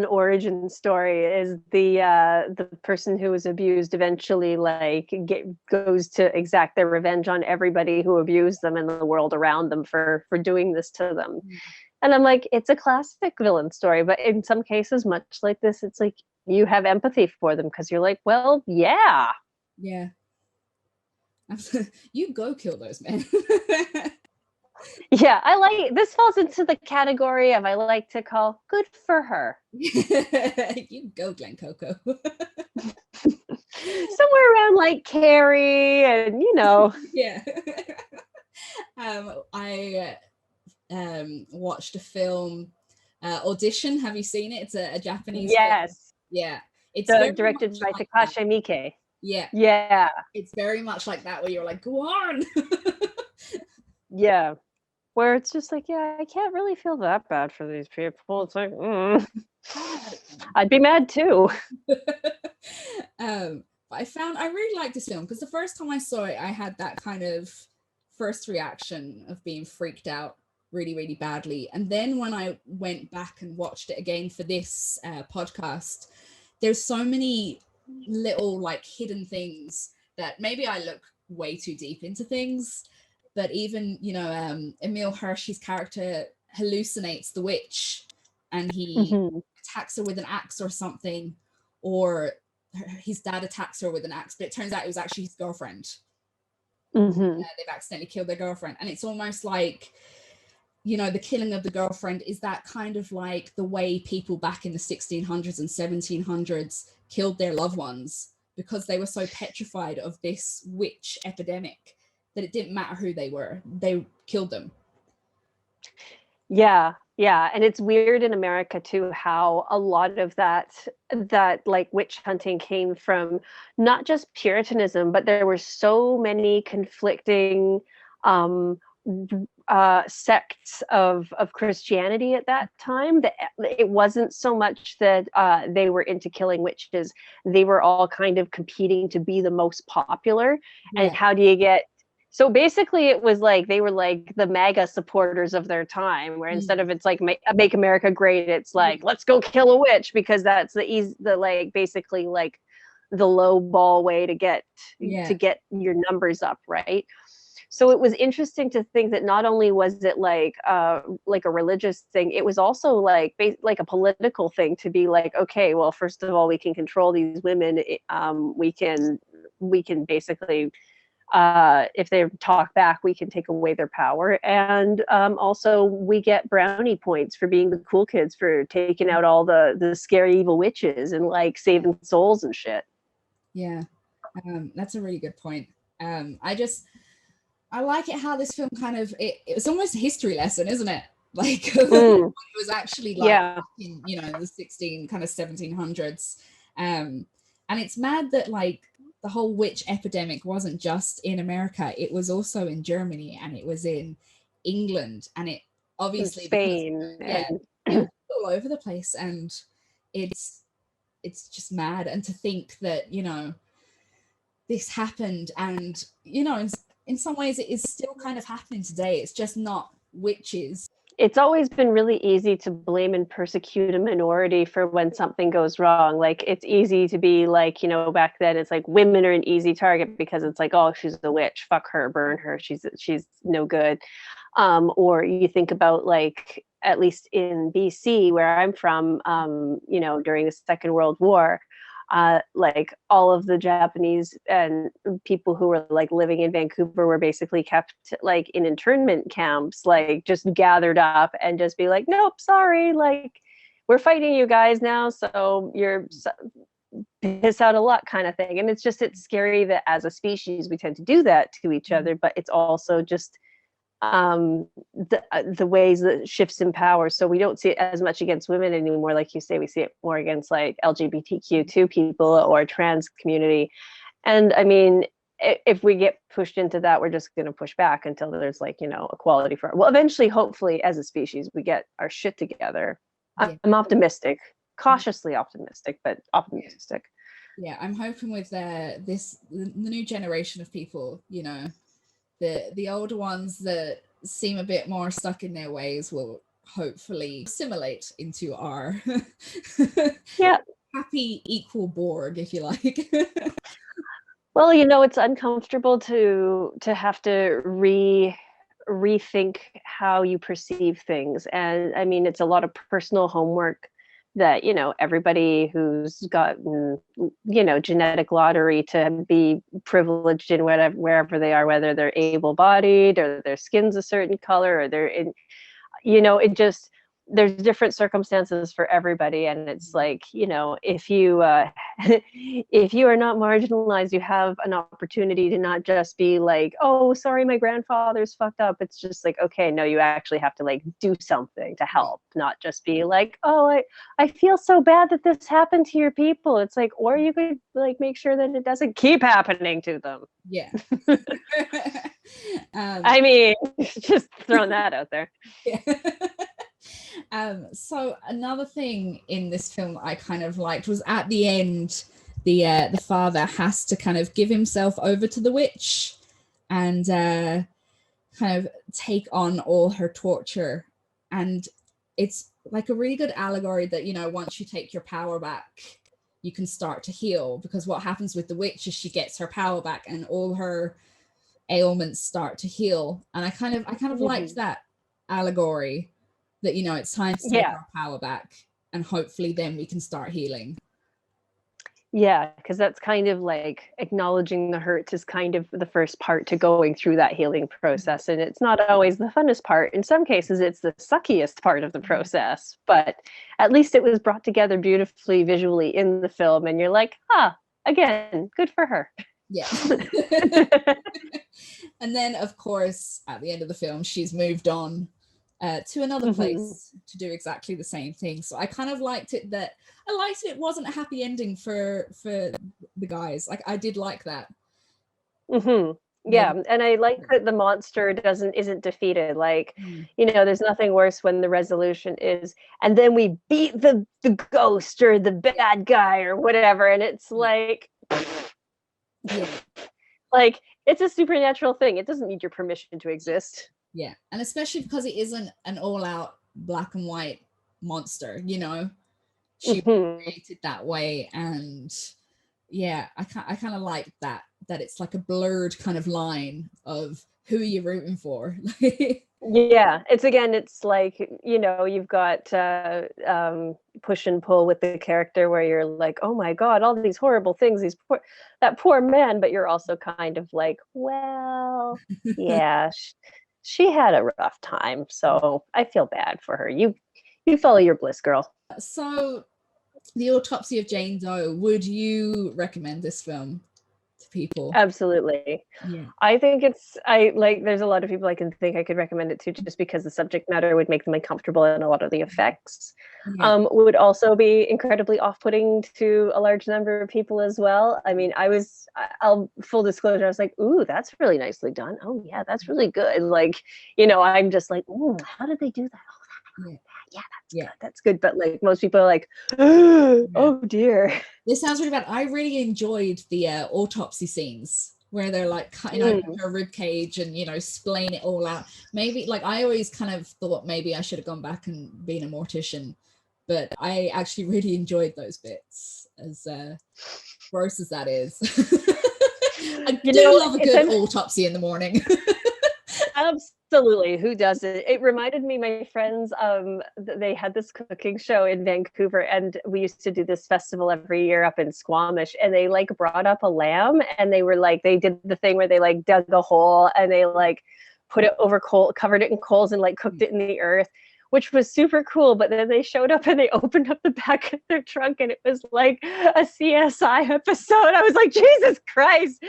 origin story, is the person who was abused eventually like goes to exact their revenge on everybody who abused them in the world around them for doing this to them. And I'm like, it's a classic villain story, but in some cases, much like this, it's like you have empathy for them because you're like, well, yeah. You go kill those men. Yeah, I like, this falls into the category of, I like to call, good for her. You go, Glen Coco. Somewhere around like Carrie and, you know. Yeah. I watched a film, Audition. Have you seen it? It's a Japanese film. Yeah. It's directed by like Takashi Miike. Yeah. It's very much like that, where you're like, go on. Yeah. Where it's just like, yeah, I can't really feel that bad for these people. It's like, I'd be mad too. But I really liked this film because the first time I saw it, I had that kind of first reaction of being freaked out really, really badly. And then when I went back and watched it again for this podcast, there's so many little like hidden things that maybe I look way too deep into things. But even, you know, Emil Hirsch's character hallucinates the witch and he attacks her with an axe or something, or his dad attacks her with an axe, but it turns out it was actually his girlfriend. They've accidentally killed their girlfriend. And it's almost like, you know, the killing of the girlfriend is that kind of like the way people back in the 1600s and 1700s killed their loved ones, because they were so petrified of this witch epidemic that it didn't matter who they were, they killed them. Yeah. And it's weird in America too, how a lot of that like witch hunting came from not just Puritanism, but there were so many conflicting sects of Christianity at that time, that it wasn't so much that they were into killing witches. They were all kind of competing to be the most popular. And how do you get, so basically it was like they were like the MAGA supporters of their time, where instead of it's like make America great, it's like let's go kill a witch, because that's the like basically like the low ball way to get your numbers up, right? So it was interesting to think that not only was it like a religious thing, it was also like a political thing, to be like, okay, well, first of all, we can control these women. We can basically, if they talk back, we can take away their power. And also we get brownie points for being the cool kids, for taking out all the scary evil witches and like saving souls and shit. Yeah, that's a really good point. I like it how this film kind of, it's almost a history lesson, isn't it? Like it was actually like in, you know, the 1700s. And it's mad that like the whole witch epidemic wasn't just in America, it was also in Germany, and it was in England, and it obviously Spain, it was all over the place. And it's just mad. And to think that, you know, this happened, and, you know, in some ways it is still kind of happening today. It's just not witches. it's always been really easy to blame and persecute a minority for when something goes wrong. Like, it's easy to be like, you know, back then it's like women are an easy target because it's like, oh, she's a witch, fuck her, burn her, she's no good. Or you think about, like, at least in BC where I'm from, you know, during the Second World War, like all of the Japanese and people who were like living in Vancouver were basically kept like in internment camps, like just gathered up and just be like, nope, sorry, like we're fighting you guys now, so you're piss out of luck kind of thing. And it's scary that as a species we tend to do that to each other, but it's also just the ways that shifts in power. So we don't see it as much against women anymore, like you say. We see it more against like LGBTQ2 people or trans community. And I mean, if we get pushed into that, we're just going to push back until there's like, you know, equality for, well, eventually, hopefully, as a species, we get our shit together. Yeah. I'm optimistic, cautiously optimistic, but optimistic. Yeah, I'm hoping with the new generation of people, you know, the older ones that seem a bit more stuck in their ways will hopefully assimilate into our happy equal Borg, if you like. Well, you know, it's uncomfortable to have to rethink how you perceive things. And I mean, it's a lot of personal homework that, you know, everybody who's gotten, you know, genetic lottery to be privileged in wherever they are, whether they're able-bodied or their skin's a certain color or they're in, you know, it just, there's different circumstances for everybody. And it's like, you know, if you if you are not marginalized, you have an opportunity to not just be like, oh, sorry, my grandfather's fucked up. It's just like, okay, no, you actually have to like do something to help, not just be like, oh, I feel so bad that this happened to your people. It's like, or you could like make sure that it doesn't keep happening to them. Yeah. I mean, just throwing that out there. Yeah. So another thing in this film I kind of liked was at the end, the father has to kind of give himself over to the witch and kind of take on all her torture. And it's like a really good allegory that, you know, once you take your power back, you can start to heal, because what happens with the witch is she gets her power back and all her ailments start to heal. And I kind of liked that allegory, that, you know, it's time to take our power back and hopefully then we can start healing. Yeah, because that's kind of like acknowledging the hurts is kind of the first part to going through that healing process. And it's not always the funnest part. In some cases, it's the suckiest part of the process. But at least it was brought together beautifully visually in the film. And you're like, again, good for her. Yeah. And then, of course, at the end of the film, she's moved on to another place to do exactly the same thing. So I kind of liked it that it wasn't a happy ending for the guys. Like, I did like that. Yeah, and I like that the monster isn't defeated. Like, you know, there's nothing worse when the resolution is, and then we beat the ghost or the bad guy or whatever, and it's like, like, it's a supernatural thing. It doesn't need your permission to exist. Yeah, and especially because it isn't an all-out black and white monster, you know. She was created that way, and yeah, I kind of like that it's like a blurred kind of line of who are you rooting for. Yeah, it's like, you know, you've got push and pull with the character where you're like, oh my god, all these horrible things, that poor man, but you're also kind of like, well, yeah, she had a rough time, so I feel bad for her. You follow your bliss, girl. So, The Autopsy of Jane Doe, would you recommend this film to people? Absolutely. Yeah. I think there's a lot of people I can think I could recommend it to, just because the subject matter would make them uncomfortable and a lot of the effects would also be incredibly off-putting to a large number of people as well. I mean, I'll full disclosure, I was like, ooh, that's really nicely done. Oh yeah, that's really good. Like, you know, I'm just like, ooh, how did they do that? Oh, that's good. But like, most people are like, oh dear. This sounds really bad. I really enjoyed the autopsy scenes where they're like cutting open her rib cage and, you know, splaying it all out. Maybe, like, I always kind of thought maybe I should have gone back and been a mortician, but I actually really enjoyed those bits, as gross as that is. I do love a good autopsy in the morning. Absolutely. Who doesn't? It reminded me, my friends, they had this cooking show in Vancouver, and we used to do this festival every year up in Squamish, and they like brought up a lamb, and they were like, they did the thing where they like dug a hole and they like put it over coal, covered it in coals and like cooked it in the earth, which was super cool. But then they showed up and they opened up the back of their trunk and it was like a CSI episode. I was like, Jesus Christ.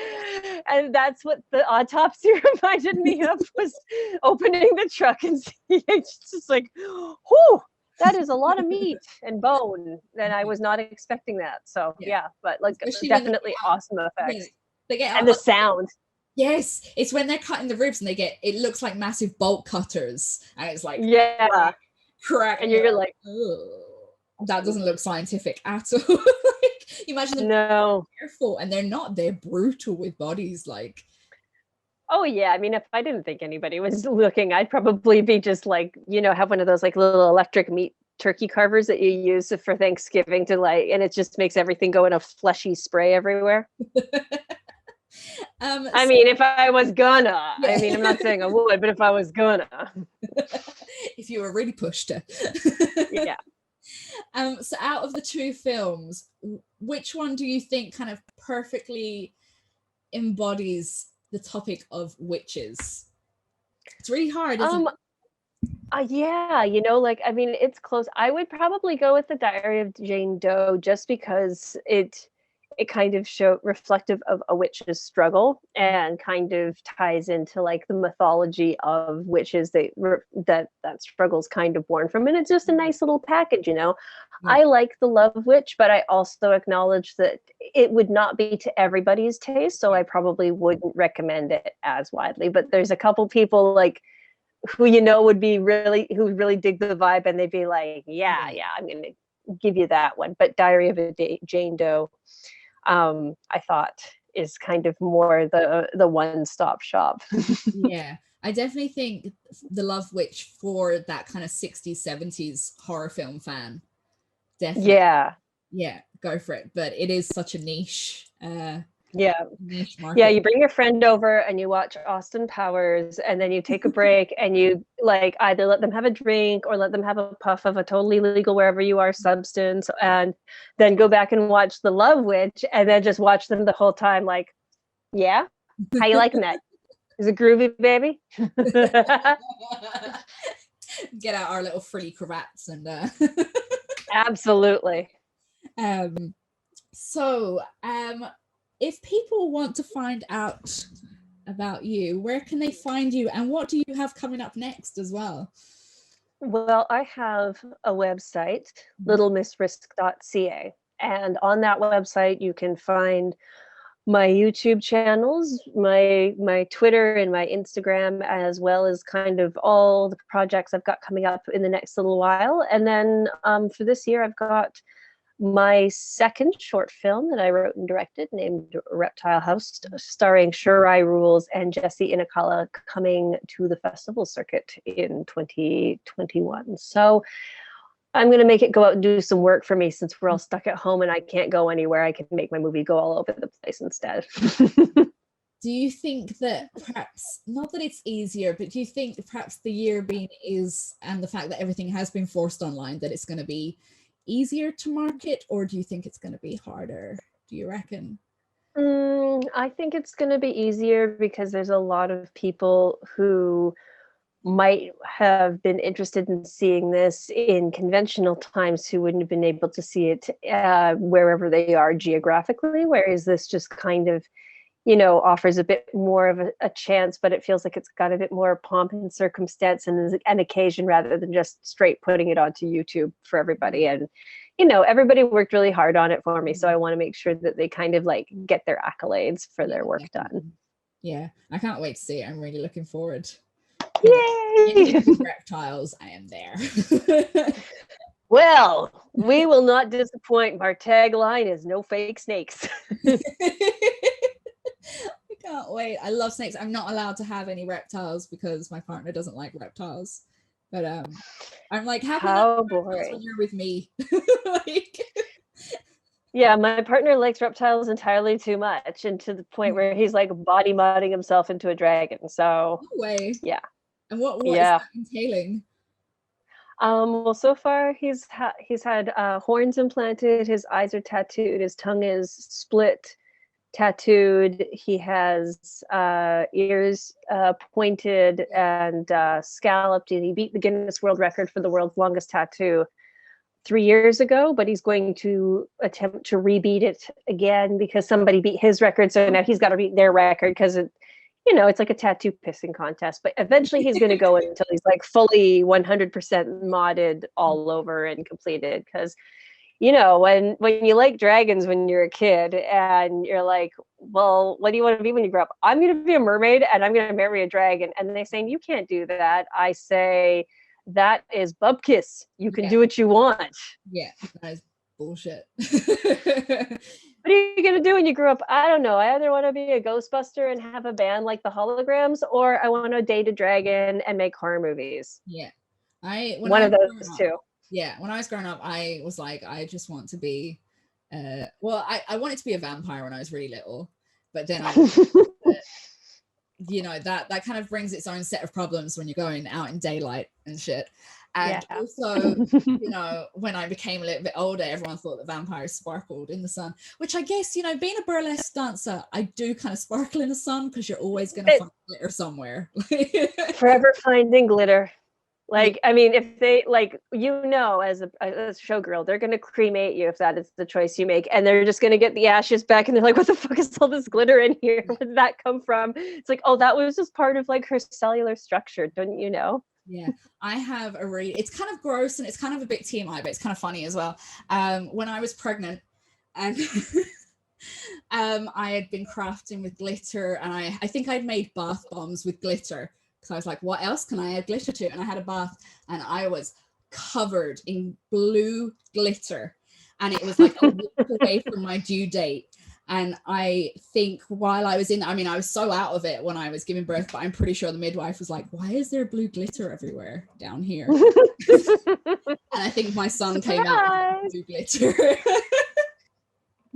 And that's what the autopsy reminded me of, was opening the truck and seeing, it's just like, whew, that is a lot of meat and bone. And I was not expecting that. So yeah, but like especially definitely awesome effects. They get and the sound. Yes, it's when they're cutting the ribs and they get, it looks like massive bolt cutters, and it's like, crack, and you're like, oh, that doesn't look scientific at all. Like, you imagine them being careful, and they're not, they're brutal with bodies, like. Oh yeah, I mean, if I didn't think anybody was looking, I'd probably be just like, you know, have one of those like little electric meat turkey carvers that you use for Thanksgiving to like, and it just makes everything go in a fleshy spray everywhere. I mean, if I was gonna, I mean, I'm not saying I would, but if I was gonna. If you were really pushed to. Yeah. So out of the two films, which one do you think kind of perfectly embodies the topic of witches? It's really hard, isn't it? Yeah, you know, like, I mean, it's close. I would probably go with the Diary of Jane Doe, just because it kind of reflective of a witch's struggle, and kind of ties into like the mythology of witches that struggle's kind of born from, and it's just a nice little package, you know. I like The Love Witch, but I also acknowledge that it would not be to everybody's taste, so I probably wouldn't recommend it as widely. But there's a couple people like who, you know, would be really, who really dig the vibe, and they'd be like, yeah, I'm gonna give you that one. But Diary of a Jane Doe, I thought, is kind of more the one-stop shop. Yeah, I definitely think The Love Witch, for that kind of 60s 70s horror film fan, definitely, yeah, go for it. But it is such a niche niche market. Yeah, you bring your friend over and you watch Austin Powers, and then you take a break and you like either let them have a drink or let them have a puff of a totally legal wherever you are substance, and then go back and watch The Love Witch, and then just watch them the whole time like, yeah, how you liking that? Is it groovy, baby? Get out our little frilly cravats and Absolutely. So if people want to find out about you, where can they find you, and what do you have coming up next as well? Well, I have a website, littlemissrisk.ca, and on that website you can find my YouTube channels, my Twitter and my Instagram, as well as kind of all the projects I've got coming up in the next little while. And then for this year, I've got my second short film that I wrote and directed, named Reptile House, starring Shirai Rules and Jesse Inakala, coming to the festival circuit in 2021. So I'm going to make it go out and do some work for me, since we're all stuck at home and I can't go anywhere. I can make my movie go all over the place instead. Do you think that perhaps, not that it's easier, but do you think perhaps the year being is, and the fact that everything has been forced online, that it's going to be easier to market, or do you think it's going to be harder? Do you reckon? I think it's going to be easier, because there's a lot of people who might have been interested in seeing this in conventional times who wouldn't have been able to see it wherever they are geographically, whereas this just kind of, you know, offers a bit more of a chance, but it feels like it's got a bit more pomp and circumstance and an occasion, rather than just straight putting it onto YouTube for everybody. And, you know, everybody worked really hard on it for me, so I want to make sure that they kind of like get their accolades for their work done. Yeah, I can't wait to see it. I'm really looking forward. Yay! Reptiles, I am there. Well, we will not disappoint. Our tagline is "No fake snakes." Can't wait. I love snakes. I'm not allowed to have any reptiles because my partner doesn't like reptiles. But I'm like, how can How I reptiles boring. when you're with me? Like, Yeah, my partner likes reptiles entirely too much, and to the point where he's like body modding himself into a dragon. So no way. yeah, And what is yeah. that entailing? Well, so far he's had horns implanted, his eyes are tattooed, his tongue is split, tattooed. He has ears pointed and scalloped, and he beat the Guinness World Record for the world's longest tattoo 3 years ago, but he's going to attempt to rebeat it again because somebody beat his record. So now he's got to beat their record because it's like a tattoo pissing contest. But eventually he's going to go until he's like fully 100% modded all over and completed. Because when you like dragons when you're a kid and you're like, well, what do you want to be when you grow up? I'm going to be a mermaid and I'm going to marry a dragon. And they're saying, you can't do that. I say, that is bubkiss. You can do what you want. Yeah, that is bullshit. What are you going to do when you grow up? I don't know. I either want to be a Ghostbuster and have a band like the Holograms, or I want to date a dragon and make horror movies. Yeah. One of those two. Yeah, when I was growing up, I was like, I just want to be I wanted to be a vampire when I was really little, but then that kind of brings its own set of problems when you're going out in daylight and shit. And also, when I became a little bit older, everyone thought that vampires sparkled in the sun, which I guess, being a burlesque dancer, I do kind of sparkle in the sun because you're always going to find glitter somewhere. Forever finding glitter. Like, I mean, if they as a showgirl, they're going to cremate you if that is the choice you make. And they're just going to get the ashes back. And they're like, what the fuck is all this glitter in here? Where did that come from? It's like, oh, that was just part of like her cellular structure. Don't you know? Yeah, I have it's kind of gross and it's kind of a bit TMI, but it's kind of funny as well. When I was pregnant and I had been crafting with glitter, and I think I'd made bath bombs with glitter. So I was like, what else can I add glitter to? And I had a bath and I was covered in blue glitter. And it was like a week away from my due date. And I think while I was I was so out of it when I was giving birth, but I'm pretty sure the midwife was like, why is there blue glitter everywhere down here? And I think my son came out with blue glitter.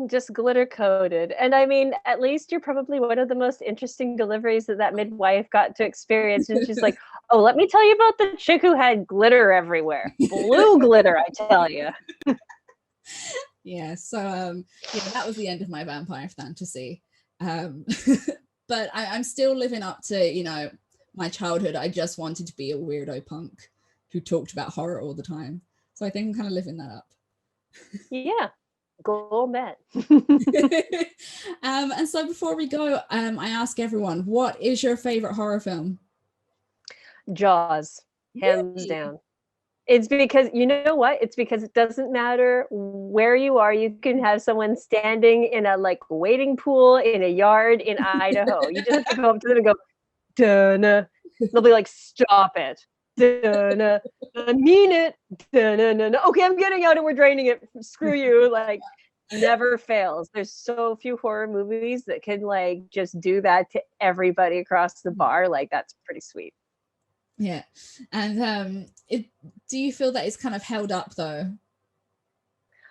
Just glitter coated. And I mean, at least you're probably one of the most interesting deliveries that midwife got to experience. And she's like, oh, let me tell you about the chick who had glitter everywhere. Blue glitter, I tell you. Yeah, so that was the end of my vampire fantasy. But I'm still living up to, my childhood. I just wanted to be a weirdo punk who talked about horror all the time. So I think I'm kind of living that up. Yeah. Goal met. And so before we go, I ask everyone, what is your favorite horror film? Jaws, hands down. It's because, you know what? It's because it doesn't matter where you are. You can have someone standing in a wading pool in a yard in Idaho. You just have to go up to them and go, duh-nah. They'll be like, stop it. Duh-nah. I mean it. Duh-nah. Okay, I'm getting out and we're draining it. Screw you. Like, never fails. There's so few horror movies that can just do that to everybody across the bar. Like, that's pretty sweet. Yeah. And do you feel that it's kind of held up though,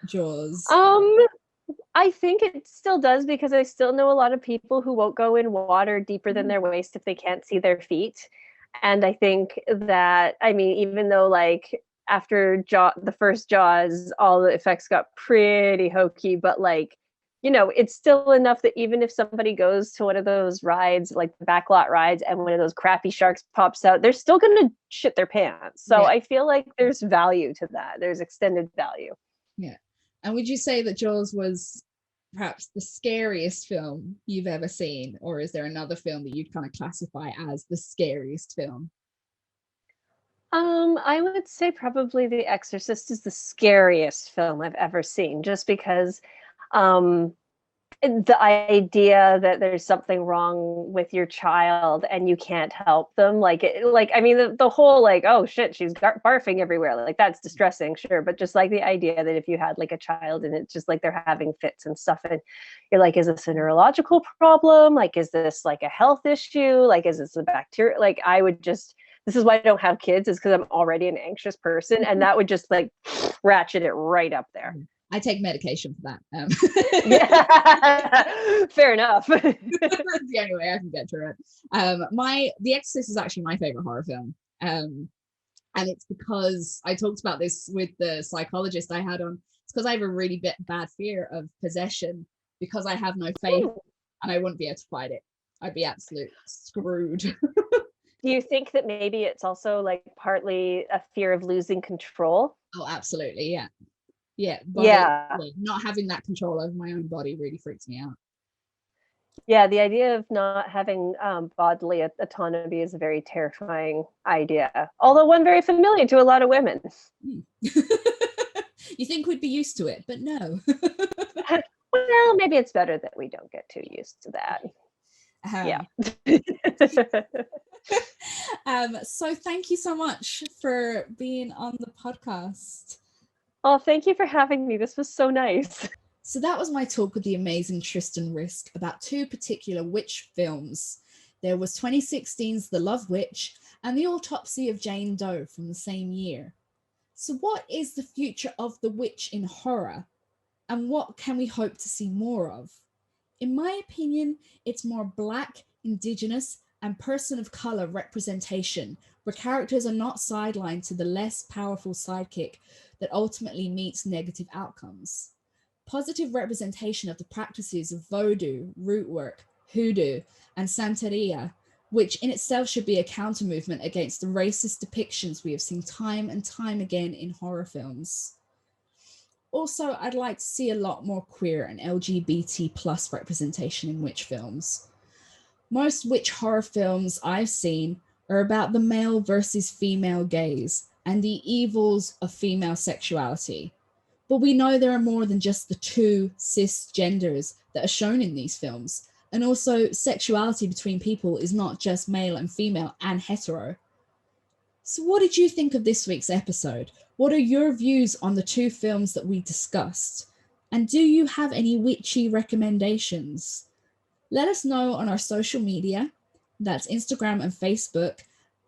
Jaws? I think it still does, because I still know a lot of people who won't go in water deeper than their waist if they can't see their feet. And I think that, I mean, even though after the first Jaws, all the effects got pretty hokey, but it's still enough that even if somebody goes to one of those rides, like the backlot rides, and one of those crappy sharks pops out, they're still going to shit their pants. So yeah. I feel like there's value to that. There's extended value. Yeah. And would you say that Jaws was perhaps the scariest film you've ever seen? Or is there another film that you'd kind of classify as the scariest film? I would say probably The Exorcist is the scariest film I've ever seen, just because the idea that there's something wrong with your child and you can't help them, I mean, the whole like, oh shit, she's barfing everywhere, like that's distressing, sure, but just like the idea that if you had like a child and it's just like they're having fits and stuff, and you're like, is this a neurological problem, like is this like a health issue, like is this a bacteria, like I would just, this is why I don't have kids, is because I'm already an anxious person, and that would just like ratchet it right up there. I take medication for that. Yeah, fair enough. That's the only way I can get through it. The Exorcist is actually my favorite horror film, and it's because I talked about this with the psychologist I had on. It's because I have a really bad fear of possession, because I have no faith and I wouldn't be able to fight it. I'd be absolute screwed. Do you think that maybe it's also like partly a fear of losing control? Oh, absolutely, yeah. Yeah, not having that control over my own body really freaks me out. Yeah, the idea of not having bodily autonomy is a very terrifying idea, although one very familiar to a lot of women. You think we'd be used to it, but no. Well, maybe it's better that we don't get too used to that. Yeah. So thank you so much for being on the podcast. Oh, thank you for having me. This was so nice. So that was my talk with the amazing Tristan Risk about two particular witch films. There was 2016's The Love Witch and The Autopsy of Jane Doe from the same year. So what is the future of the witch in horror? And what can we hope to see more of? In my opinion, it's more Black, Indigenous, and person of color representation, where characters are not sidelined to the less powerful sidekick that ultimately meets negative outcomes. Positive representation of the practices of voodoo, root work, hoodoo, and santeria, which in itself should be a counter movement against the racist depictions we have seen time and time again in horror films. Also, I'd like to see a lot more queer and LGBT plus representation in witch films. Most witch horror films I've seen are about the male versus female gaze and the evils of female sexuality. But we know there are more than just the two cisgenders that are shown in these films. And also, sexuality between people is not just male and female and hetero. So what did you think of this week's episode? What are your views on the two films that we discussed? And do you have any witchy recommendations? Let us know on our social media. That's Instagram and Facebook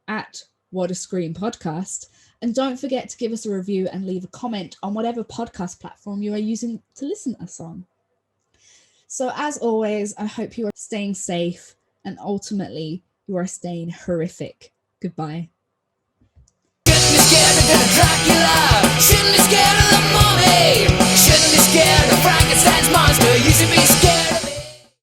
at What a Scream Podcast. And don't forget to give us a review and leave a comment on whatever podcast platform you are using to listen to us on. So as always, I hope you are staying safe and ultimately you are staying horrific. Goodbye. Shouldn't be scared of the Dracula. Shouldn't be scared of the mummy. Shouldn't be scared of Frankenstein's monster. You should be scared